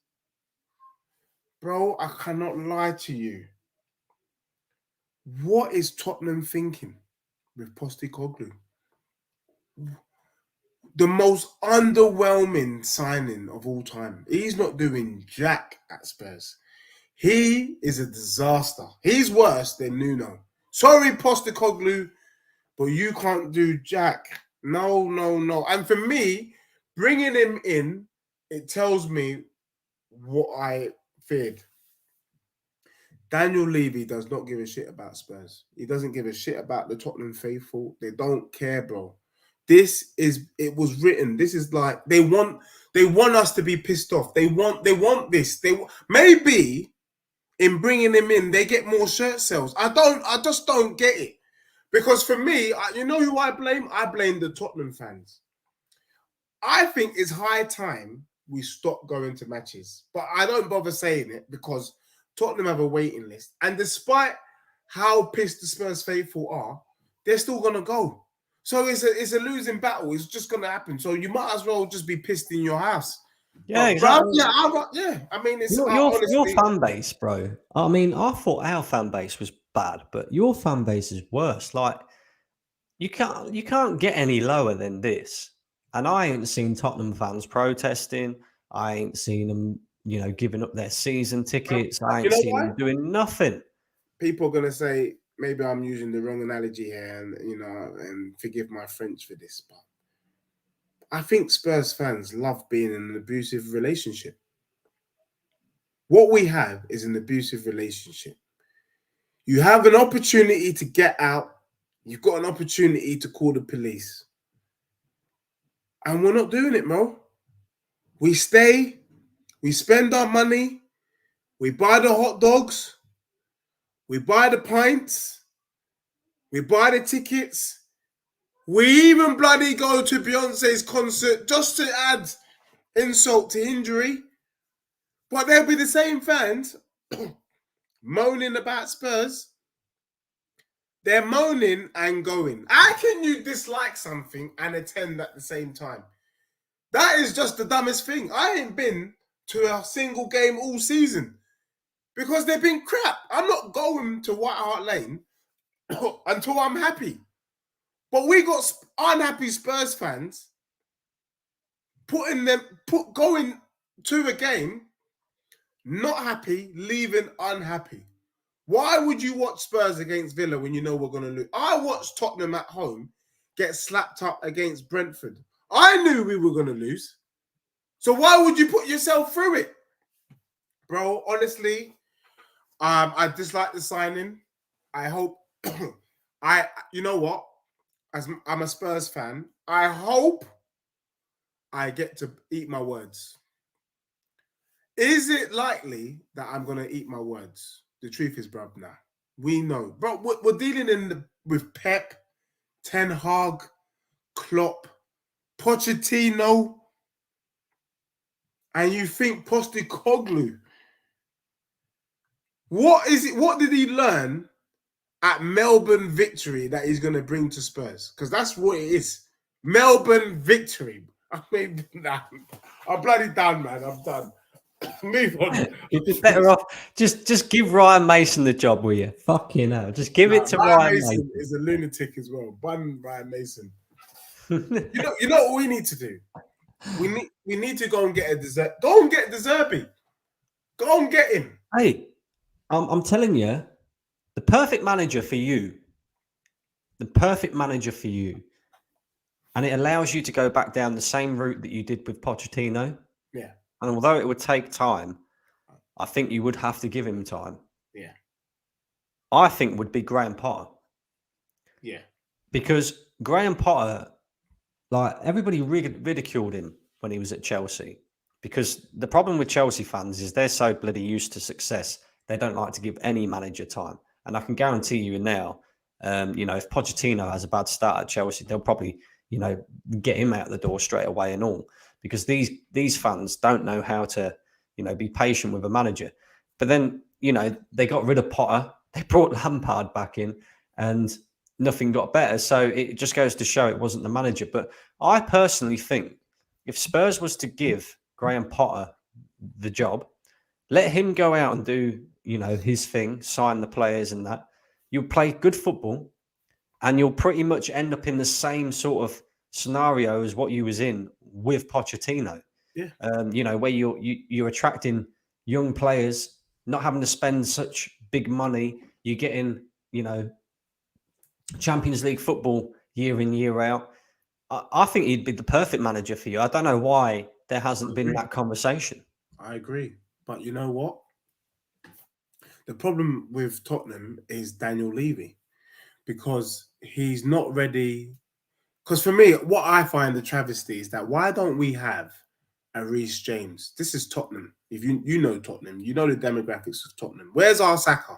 Bro, I cannot lie to you. What is Tottenham thinking with Postecoglou? The most underwhelming signing of all time. He's not doing jack at Spurs. He is a disaster. He's worse than Nuno. Sorry, Postecoglou, but you can't do jack. No. And for me, bringing him in, it tells me what I feared. Daniel Levy does not give a shit about Spurs. He doesn't give a shit about the Tottenham faithful. They don't care, bro. It was written. This is like they want us to be pissed off. They want this. Maybe in bringing him in, they get more shirt sales. I just don't get it. Because for me, you know who I blame? I blame the Tottenham fans. I think it's high time we stop going to matches. But I don't bother saying it because Tottenham have a waiting list. And despite how pissed the Spurs faithful are, they're still going to go. So it's a losing battle. It's just going to happen. So you might as well just be pissed in your house. Yeah, Bro, exactly. yeah. I mean, it's Your honestly, fan base, bro. I mean, I thought our fan base was bad, but your fan base is worse. Like you can't get any lower than this. And I ain't seen Tottenham fans protesting. I ain't seen them, giving up their season tickets. I you ain't know seen why? them doing nothing. People are gonna say maybe I'm using the wrong analogy here, and and forgive my French for this, but I think Spurs fans love being in an abusive relationship. What we have is an abusive relationship. You have an opportunity to get out. You've got an opportunity to call the police. And we're not doing it, Mo. We stay, we spend our money, we buy the hot dogs, we buy the pints, we buy the tickets. We even bloody go to Beyonce's concert just to add insult to injury. But they'll be the same fans moaning about Spurs. They're moaning and going. How can you dislike something and attend at the same time? That is just the dumbest thing. I ain't been to a single game all season because they've been crap. I'm not going to White Hart Lane until I'm happy. But we got unhappy Spurs fans going to a game, not happy, leaving unhappy. Why would you watch Spurs against Villa when you know we're going to lose? I watched Tottenham at home get slapped up against Brentford. I knew we were going to lose. So why would you put yourself through it? Bro, honestly, I dislike the signing. I hope you know what? As I'm a Spurs fan, I hope I get to eat my words. Is it likely that I'm going to eat my words? The truth is, bruv, nah. We know. Bro, we're dealing with Pep, Ten Hag, Klopp, Pochettino, and you think Postecoglou. What is it? What did he learn at Melbourne Victory that he's going to bring to Spurs? Because that's what it is. Melbourne Victory. I mean, nah, I'm bloody done, man. I'm done. Move on. You'd be better off. Just give Ryan Mason the job, will you? Fucking hell. Just give it to Ryan Ryan Mason Mason. is a lunatic as well. Bun Ryan Mason. You know what we need to do? We need to go and get a dessert. Go and get Deserby. Go and get him. Hey, I'm telling you, the perfect manager for you, and it allows you to go back down the same route that you did with Pochettino. Yeah. And although it would take time, I think you would have to give him time. Yeah. I think would be Graham Potter. Yeah. Because Graham Potter, like everybody ridiculed him when he was at Chelsea. Because the problem with Chelsea fans is they're so bloody used to success, they don't like to give any manager time. And I can guarantee you now, if Pochettino has a bad start at Chelsea, they'll probably, get him out the door straight away and all. Because these fans don't know how to, be patient with a manager. But then, they got rid of Potter. They brought Lampard back in and nothing got better. So it just goes to show it wasn't the manager. But I personally think if Spurs was to give Graham Potter the job, let him go out and do, his thing, sign the players and that, you'll play good football and you'll pretty much end up in the same sort of scenario as what you was in with Pochettino. Yeah. Where you're attracting young players, not having to spend such big money. You're getting, Champions League football year in, year out. I think he'd be the perfect manager for you. I don't know why there hasn't been that conversation. I agree. But you know what? The problem with Tottenham is Daniel Levy because he's not ready. Because for me, what I find the travesty is that why don't we have a Reece James? This is Tottenham. If you know Tottenham, you know the demographics of Tottenham. Where's our Saka?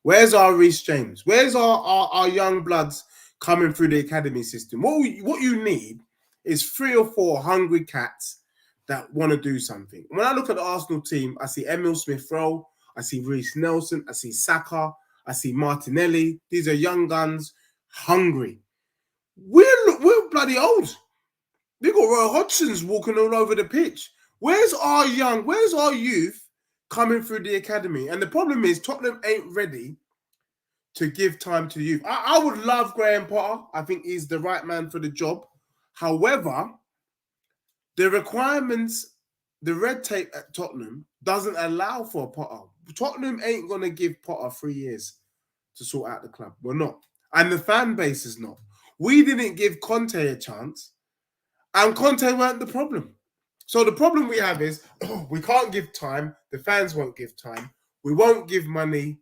Where's our Reece James? Where's our young bloods coming through the academy system? What you need is 3 or 4 hungry cats that want to do something. When I look at the Arsenal team, I see Emil Smith-Rowe, I see Reece Nelson, I see Saka, I see Martinelli. These are young guns, hungry. We're bloody old. We got Roy Hodgson's walking all over the pitch. Where's our youth coming through the academy? And the problem is Tottenham ain't ready to give time to youth. I would love Graham Potter. I think he's the right man for the job. However, the requirements, the red tape at Tottenham doesn't allow for Potter. Tottenham ain't going to give Potter 3 years to sort out the club. We're not. And the fan base is not. We didn't give Conte a chance, and Conte weren't the problem. So the problem we have is we can't give time. The fans won't give time. We won't give money.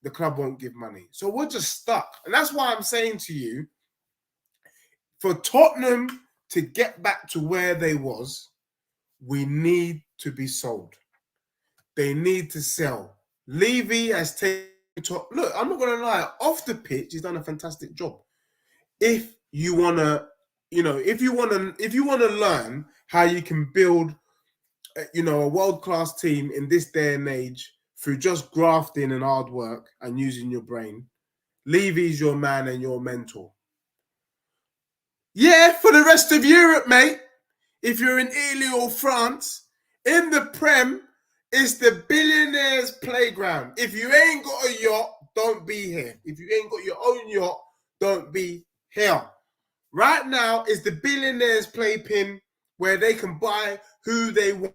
The club won't give money. So we're just stuck. And that's why I'm saying to you, for Tottenham to get back to where they was, we need to be sold. They need to sell. Levy has taken top. Look, I'm not going to lie. Off the pitch, he's done a fantastic job. If you want to, if you want to learn how you can build, a world-class team in this day and age through just grafting and hard work and using your brain, Levy's your man and your mentor. Yeah, for the rest of Europe, mate. If you're in Italy or France, in the Prem, it's the billionaires' playground. If you ain't got a yacht, don't be here. If you ain't got your own yacht, don't be here. Right now, it's the billionaires' playpen where they can buy who they want.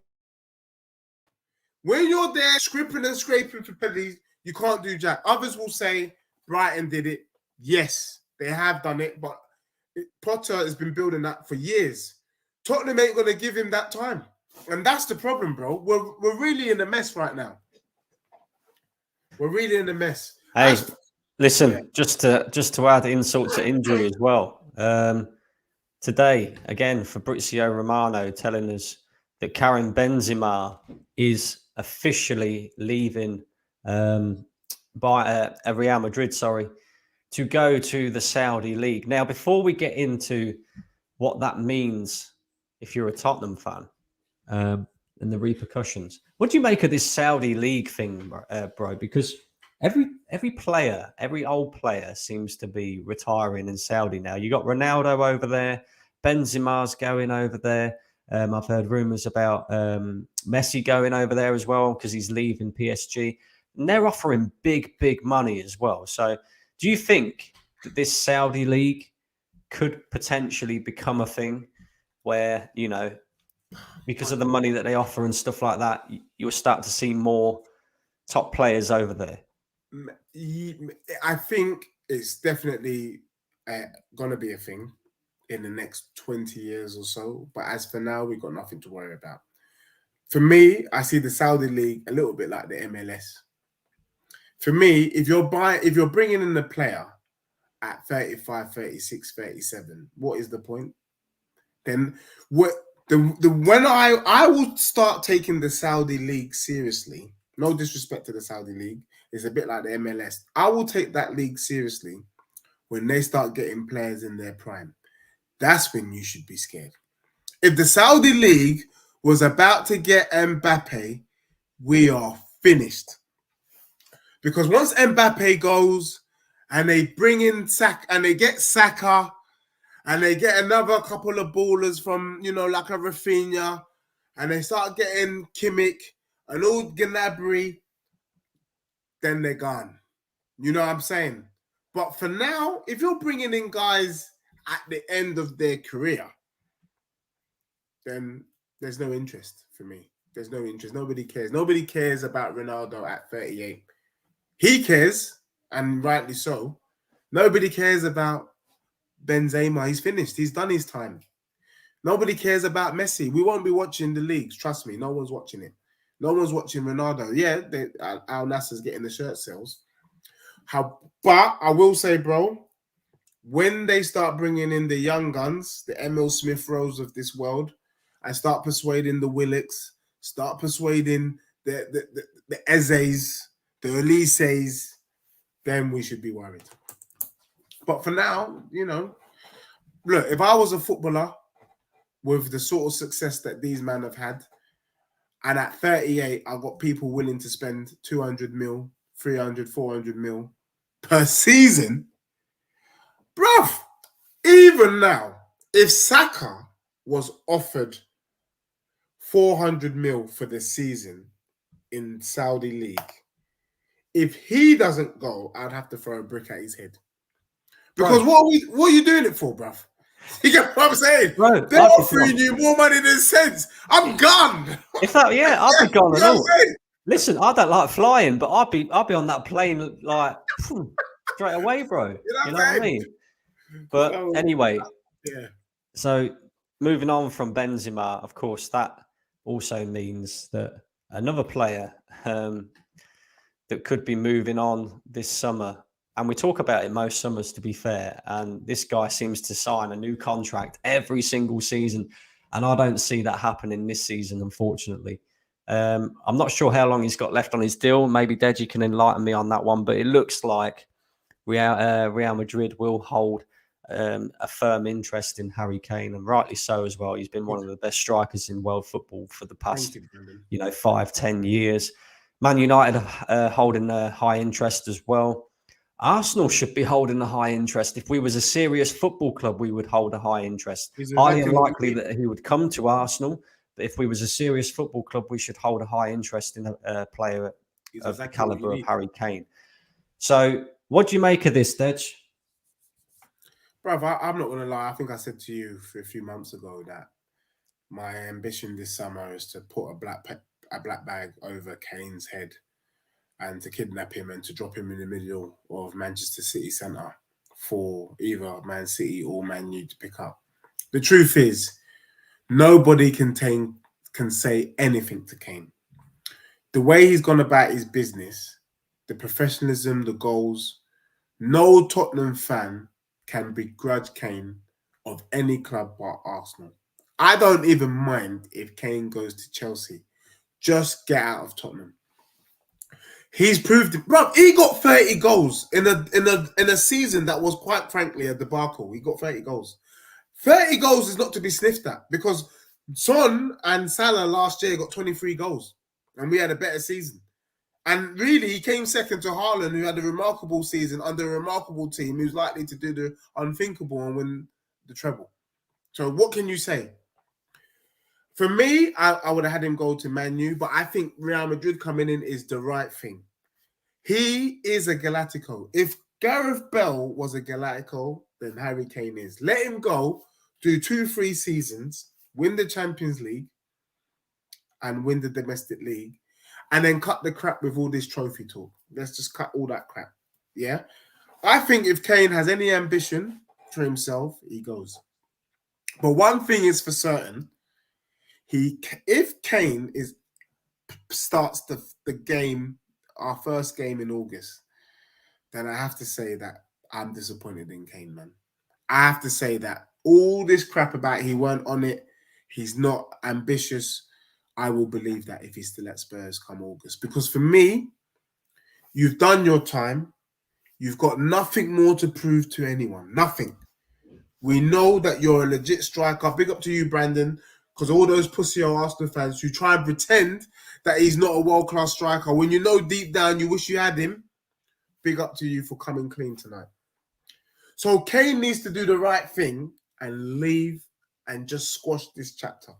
When you're there scripping and scraping for penalties, you can't do jack. Others will say Brighton did it. Yes, they have done it, but Potter has been building that for years. Tottenham ain't going to give him that time. And that's the problem, bro. We're really in a mess right now. We're really in a mess. Hey, listen, just to add insult to injury as well. Today, again, Fabrizio Romano telling us that Karim Benzema is officially leaving by Real Madrid, to go to the Saudi League. Now, before we get into what that means if you're a Tottenham fan and the repercussions, what do you make of this Saudi League thing, bro? Because every player, every old player seems to be retiring in Saudi now. You got Ronaldo over there, Benzema's going over there. I've heard rumours about Messi going over there as well because he's leaving PSG. And they're offering big, big money as well. So do you think that this Saudi League could potentially become a thing where, because of the money that they offer and stuff like that, you'll start to see more top players over there? I think it's definitely going to be a thing in the next 20 years or so. But as for now, we've got nothing to worry about. For me, I see the Saudi League a little bit like the MLS. For me, if you're bringing in a player at 35, 36, 37, what is the point? Then when I will start taking the Saudi League seriously, no disrespect to the Saudi League, it's a bit like the MLS. I will take that league seriously when they start getting players in their prime. That's when you should be scared. If the Saudi League was about to get Mbappe, we are finished. Because once Mbappe goes and they bring in and they get Saka and they get another couple of ballers from, like a Rafinha, and they start getting Kimmich and all Gnabry, then they're gone. You know what I'm saying? But for now, if you're bringing in guys at the end of their career, then there's no interest for me. There's no interest. Nobody cares. Nobody cares about Ronaldo at 38. He cares, and rightly so. Nobody cares about Benzema. He's finished. He's done his time. Nobody cares about Messi. We won't be watching the leagues. Trust me. No one's watching it. No one's watching Ronaldo. Yeah, Al Nassr's getting the shirt sales. But I will say, bro, when they start bringing in the young guns, the Emil Smith-Rowes of this world, and start persuading the Willocks, start persuading the Ezes, the Elises, then we should be worried. But for now, look, if I was a footballer with the sort of success that these men have had, and at 38, I got people willing to spend 200 mil, 300, 400 mil per season, bruv, even now, if Saka was offered 400 mil for the season in Saudi League. If he doesn't go, I'd have to throw a brick at his head. Because what are you doing it for, bruv? You get what I'm saying? Bro, They're offering you more money than sense. I'm gone. If that, I'd be gone and all. Saying? Listen, I don't like flying, but I'd be on that plane like straight away, bro. You know what I mean? But anyway, so moving on from Benzema, of course, that also means that another player that could be moving on this summer, and we talk about it most summers, to be fair, and this guy seems to sign a new contract every single season, and I don't see that happening this season, unfortunately. I'm not sure how long he's got left on his deal. Maybe Deji can enlighten me on that one, but it looks like Real Madrid will hold a firm interest in Harry Kane, and rightly so as well. He's been one of the best strikers in world football for the past, 5-10 years. Man United holding a high interest as well. Arsenal should be holding a high interest. If we was a serious football club, we would hold a high interest. Highly unlikely that he would come to Arsenal, but if we was a serious football club, we should hold a high interest in a player of the caliber of Harry Kane. So what do you make of this, Dej? Bruv, I'm not going to lie. I think I said to you a few months ago that my ambition this summer is to put a black bag over Kane's head and to kidnap him and to drop him in the middle of Manchester City Centre for either Man City or Man U to pick up. The truth is, nobody can say anything to Kane. The way he's gone about his business, the professionalism, the goals, no Tottenham fan can begrudge Kane of any club but Arsenal. I don't even mind if Kane goes to Chelsea. Just get out of Tottenham. He's proved it. Bro, he got 30 goals in a season that was, quite frankly, a debacle. He got 30 goals. 30 goals is not to be sniffed at, because Son and Salah last year got 23 goals and we had a better season. And really, he came second to Haaland, who had a remarkable season under a remarkable team who's likely to do the unthinkable and win the treble. So what can you say? For me, I would have had him go to Man U, but I think Real Madrid coming in is the right thing. He is a Galactico. If Gareth Bale was a Galactico, then Harry Kane is. Let him go, do 2-3 seasons, win the Champions League and win the domestic league, and then cut the crap with all this trophy talk. Let's just cut all that crap. Yeah? I think if Kane has any ambition for himself, he goes. But one thing is for certain, if Kane starts the game, our first game in August, then I have to say that I'm disappointed in Kane, man. I have to say that all this crap about he weren't on it, he's not ambitious, I will believe that if he's still at Spurs come August. Because for me, you've done your time. You've got nothing more to prove to anyone. Nothing. We know that you're a legit striker. Big up to you, Brandon. Because all those pussy Arsenal fans who try and pretend that he's not a world-class striker, when you know deep down you wish you had him, big up to you for coming clean tonight. So Kane needs to do the right thing and leave and just squash this chapter.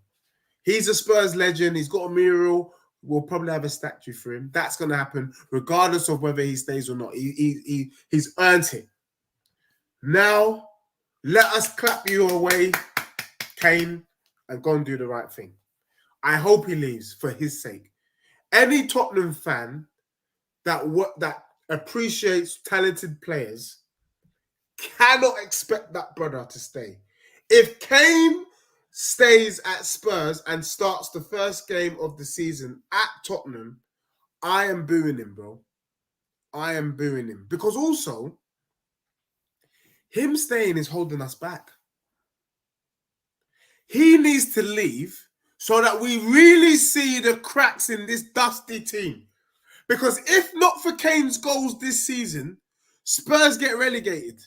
He's a Spurs legend. He's got a mural. We'll probably have a statue for him. That's going to happen regardless of whether he stays or not. He's earned it. Now, let us clap you away, Kane, and go and do the right thing. I hope he leaves for his sake. Any Tottenham fan that appreciates talented players cannot expect that brother to stay. If Kane stays at Spurs and starts the first game of the season at Tottenham, I am booing him, bro. I am booing him. Because also, him staying is holding us back. He needs to leave so that we really see the cracks in this dusty team. Because if not for Kane's goals this season, Spurs get relegated.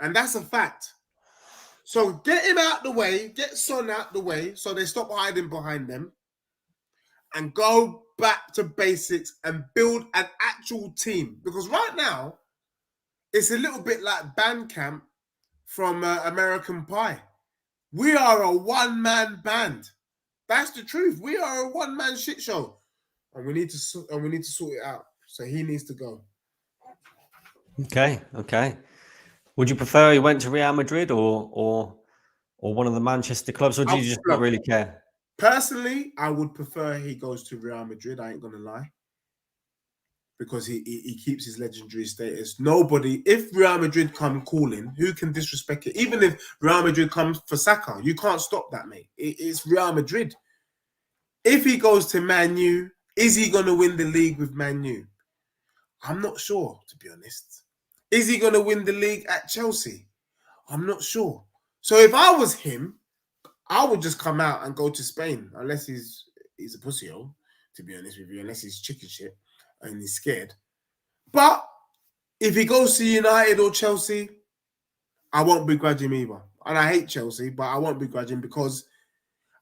And that's a fact. So get him out the way, get Son out the way so they stop hiding behind them and go back to basics and build an actual team. Because right now, it's a little bit like Bandcamp from American Pie. We are a one-man band. That's the truth. We are a one-man shit show, and we need to sort it out. So he needs to go. Okay. Would you prefer he went to Real Madrid or one of the Manchester clubs, or do you just not really care? Personally, I would prefer he goes to Real Madrid. I ain't gonna lie, because he keeps his legendary status. Nobody, if Real Madrid come calling, who can disrespect it? Even if Real Madrid comes for Saka, you can't stop that, mate. It's Real Madrid. If he goes to Man U, is he gonna win the league with Man U? I'm not sure, to be honest. Is he gonna win the league at Chelsea? I'm not sure. So if I was him, I would just come out and go to Spain, unless he's a pussy-hole, to be honest with you, unless he's chicken shit and he's scared. But if he goes to United or Chelsea, I won't begrudge him either. And I hate Chelsea, but I won't begrudge him because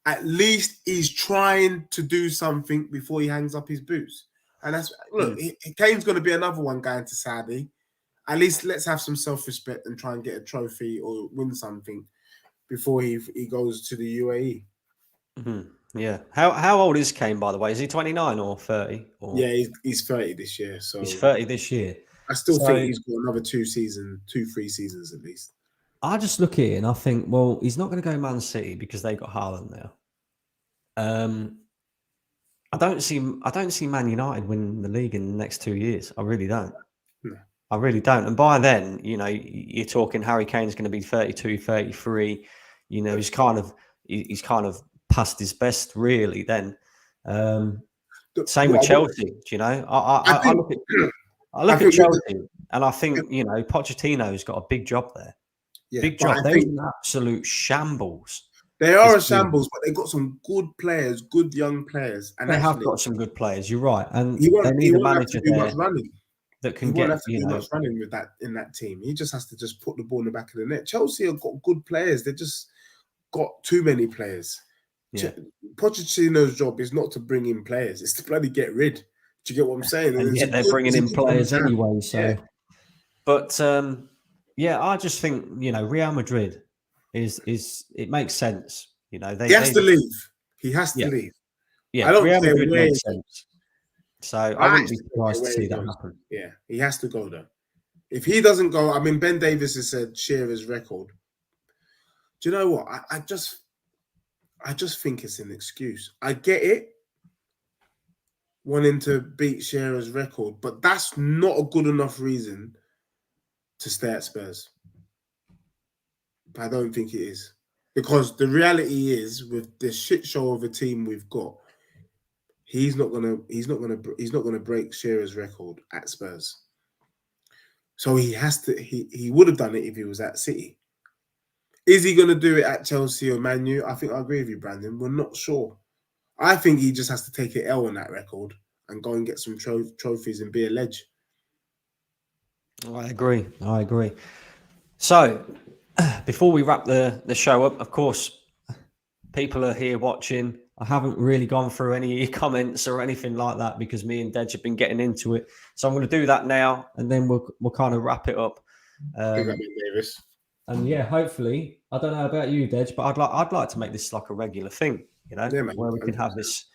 at least he's trying to do something before he hangs up his boots. And that's, look, Kane's going to be another one going to Saudi. At least let's have some self-respect and try and get a trophy or win something before he goes to the UAE. Mm-hmm. Yeah. How old is Kane, by the way? Is he 29 or 30? Or... Yeah, he's 30 this year. So he's 30 this year. I still think he's got another 3 seasons at least. I just look at it and I think, well, he's not going to go Man City because they got Haaland now. I don't see Man United winning the league in the next 2 years. I really don't. No. I really don't. And by then, you know, you're talking Harry Kane's going to be 32, 33. You know, he's kind of past his best, really. Then, same with Chelsea. You know, I look at Chelsea, and I think you know Pochettino's got a big job there. Yeah, big job. They're an absolute shambles. They are a shambles, but they've got some good players, good young players, and they have got some good players. You're right, and they need a manager there that can get much running with that in that team. He just has to just put the ball in the back of the net. Chelsea have got good players. They just got too many players. Yeah. Pochettino's job is not to bring in players; it's to bloody get rid. Do you get what I'm saying? And yet they're bringing in players anyway. So, yeah. But yeah, I just think you know Real Madrid is it makes sense. You know, he has to leave. He has to leave. Yeah, I don't Real Madrid makes sense. So I wouldn't be surprised to see that happen. Yeah, he has to go though. If he doesn't go, I mean, Ben Davies has said Shearer's record. Do you know what? I just think it's an excuse. I get it, wanting to beat Shearer's record, but that's not a good enough reason to stay at Spurs. I don't think it is, because the reality is, with the shit show of a team we've got, he's not gonna break Shearer's record at Spurs. So he has to. He would have done it if he was at City. Is he gonna do it at Chelsea or Man U? I think I agree with you, Brandon. We're not sure. I think he just has to take an L on that record and go and get some trophies and be a ledge. I agree. So, before we wrap the show up, of course, people are here watching. I haven't really gone through any comments or anything like that because me and Dej have been getting into it. So I'm going to do that now, and then we'll kind of wrap it up. Davis. And yeah, hopefully, I don't know about you, Dej, but I'd like to make this like a regular thing, you know, where we can have this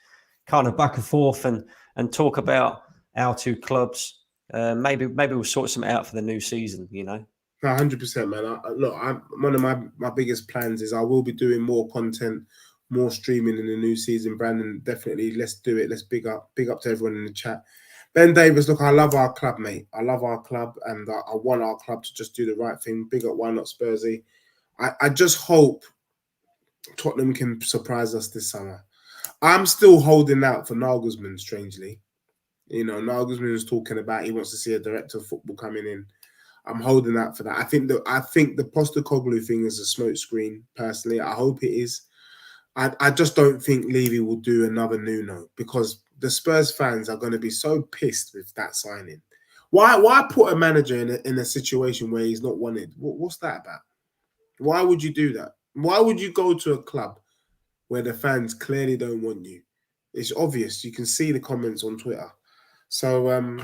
kind of back and forth and talk about our two clubs. Maybe we'll sort something out for the new season, you know. 100%, man. Look, one of my biggest plans is I will be doing more content, more streaming in the new season. Brandon, definitely, let's do it. Let's big up to everyone in the chat. Ben Davis, look, I love our club, mate. I love our club, and I want our club to just do the right thing. Big up, why not Spursy? I just hope Tottenham can surprise us this summer. I'm still holding out for Nagelsmann, strangely. You know, Nagelsmann is talking about he wants to see a director of football coming in. I'm holding out for that. I think the Postecoglou thing is a smokescreen, personally. I hope it is. I just don't think Levy will do another Nuno, because the Spurs fans are going to be so pissed with that signing. Why put a manager in a situation where he's not wanted? What's that about? Why would you do that? Why would you go to a club where the fans clearly don't want you? It's obvious. You can see the comments on Twitter. So,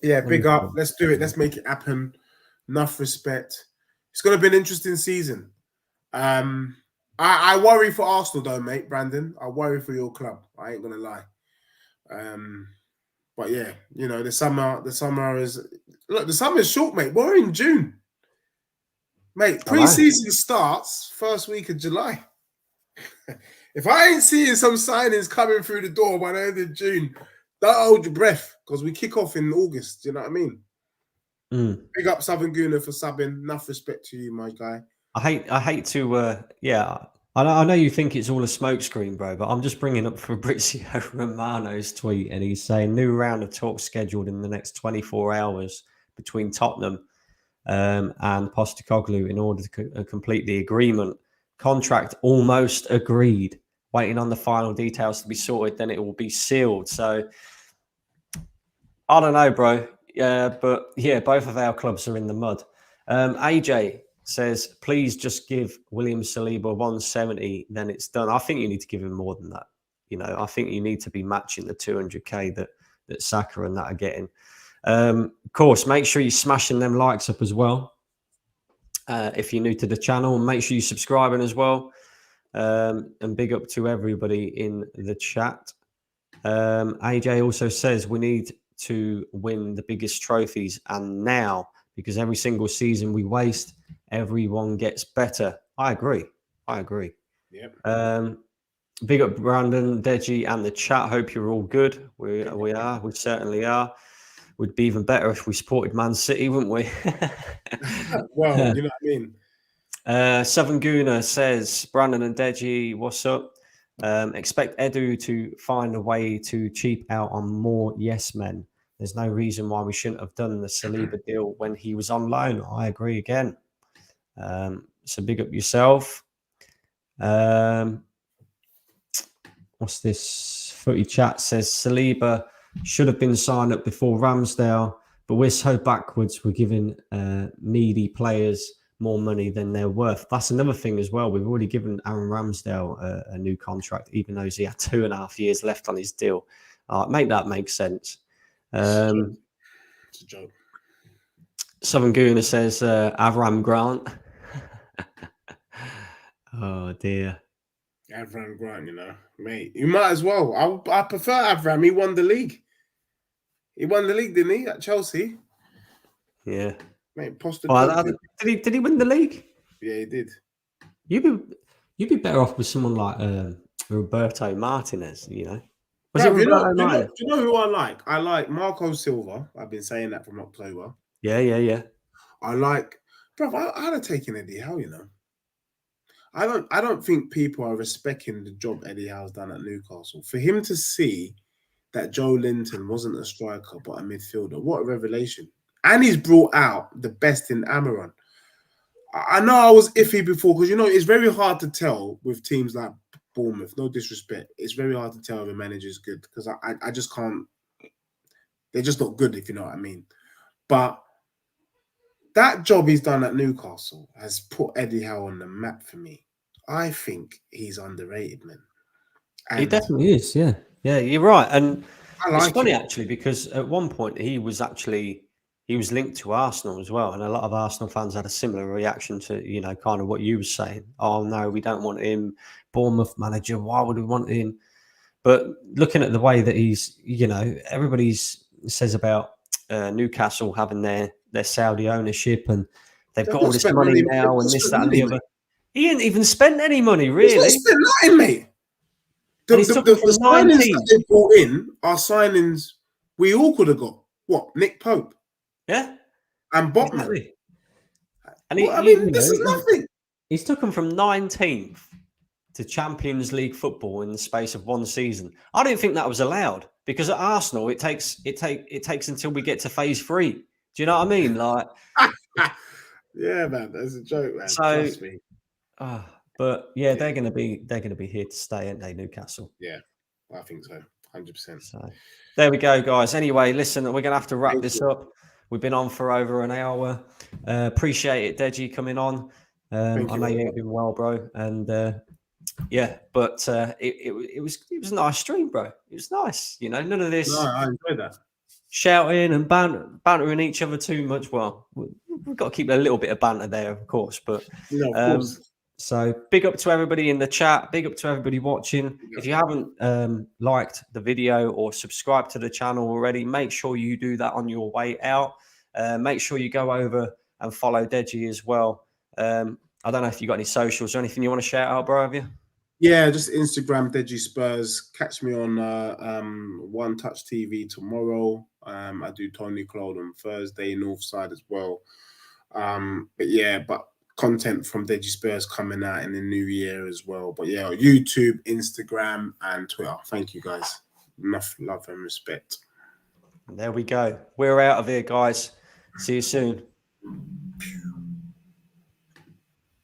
yeah, big up. Let's do it. Let's make it happen. Enough respect. It's going to be an interesting season. I worry for Arsenal though, mate, Brandon. I worry for your club. I ain't gonna lie. But yeah, you know, the summer is short, mate. We're in June. Mate, pre-season starts first week of July. If I ain't seeing some signings coming through the door by the end of June, don't hold your breath because we kick off in August. You know what I mean? Big up Southern Guna for subbing. Enough respect to you, my guy. I hate to, I know you think it's all a smokescreen, bro, but I'm just bringing up Fabrizio Romano's tweet, and he's saying new round of talks scheduled in the next 24 hours between Tottenham and Postecoglou in order to complete the agreement. Contract almost agreed. Waiting on the final details to be sorted, then it will be sealed. So I don't know, bro. But yeah, both of our clubs are in the mud. AJ says, please just give William Saliba 170, then it's done. I think you need to give him more than that. You know, I think you need to be matching the 200k that Saka and that are getting. Of course, make sure you're smashing them likes up as well. If you're new to the channel, make sure you're subscribing as well. And big up to everybody in the chat. AJ also says we need to win the biggest trophies, and now, because every single season we waste, everyone gets better. I agree. Yep. Big up Brandon, Deji, and the chat. Hope you're all good. We are. We certainly are. Would be even better if we supported Man City, wouldn't we? Well, you know what I mean. Southern Guna says, Brandon and Deji, what's up? Expect Edu to find a way to cheap out on more yes men. There's no reason why we shouldn't have done the Saliba deal when he was on loan. I agree again. So big up yourself. What's this? Footy chat says Saliba should have been signed up before Ramsdale, but we're so backwards. We're giving needy players more money than they're worth. That's another thing as well. We've already given Aaron Ramsdale a new contract, even though he had 2.5 years left on his deal. Make that make sense. It's a joke. Southern Guna says Avram Grant. Oh dear. Avram Grant, you know, mate, you might as well. I prefer Avram. He won the league. He won the league, didn't he, at Chelsea? Yeah. Mate, Postecoglou. Did he win the league? Yeah, he did. You'd be better off with someone like Roberto Martinez, you know. Do you know who I like? I like Marco Silva. I've been saying that from October. Yeah. I like, bro. I'd have taken Eddie Howe, you know. I don't think people are respecting the job Eddie Howe's done at Newcastle. For him to see that Joe Linton wasn't a striker but a midfielder, what a revelation. And he's brought out the best in Amaran. I know I was iffy before because, you know, it's very hard to tell with teams like Bournemouth. No disrespect. It's very hard to tell if a manager's good because I just can't. They're just not good, if you know what I mean. But that job he's done at Newcastle has put Eddie Howe on the map for me. I think he's underrated, man. He definitely is, yeah. Yeah, you're right. And it's funny, actually, because at one point he was linked to Arsenal as well. And a lot of Arsenal fans had a similar reaction to, you know, kind of what you were saying. Oh, no, we don't want him. Bournemouth manager, why would we want him? But looking at the way that he's, you know, everybody says about Newcastle having their Saudi ownership and they've got all this money now and this, that, and the other. He ain't even spent any money, really. He's not spent nothing, mate. The signings that they brought in are signings we all could have got. What? Nick Pope? Yeah. And Botman. Exactly. And this is nothing. He's took them from 19th to Champions League football in the space of one season. I don't think that was allowed because at Arsenal it takes until we get to phase 3. Do you know what I mean? Like, yeah, man, that's a joke, man. So, trust me. But yeah, they're gonna be here to stay, aren't they, Newcastle? Yeah, I think so, 100%. So there we go, guys. Anyway, listen, we're gonna have to wrap this up. We've been on for over an hour. Appreciate it, Deji, coming on. I know you ain't been well, bro, and yeah, but it was a nice stream, bro. It was nice, you know. None of this. No, I enjoyed that. Shouting and bantering each other too much. Well, we've got to keep a little bit of banter there, of course, but of course. So big up to everybody in the chat. Big up to everybody watching. If you haven't liked the video or subscribed to the channel already, make sure you do that on your way out. Make sure you go over and follow Deji as well. I don't know if you got any socials or anything you want to shout out, bro, have you? Yeah, just Instagram, Deji Spurs. Catch me on One Touch TV tomorrow. I do Tony Cloud on Thursday, Northside as well. But content from Deji Spurs coming out in the new year as well. But yeah, YouTube, Instagram, and Twitter. Thank you guys. Enough love and respect. There we go. We're out of here, guys. See you soon.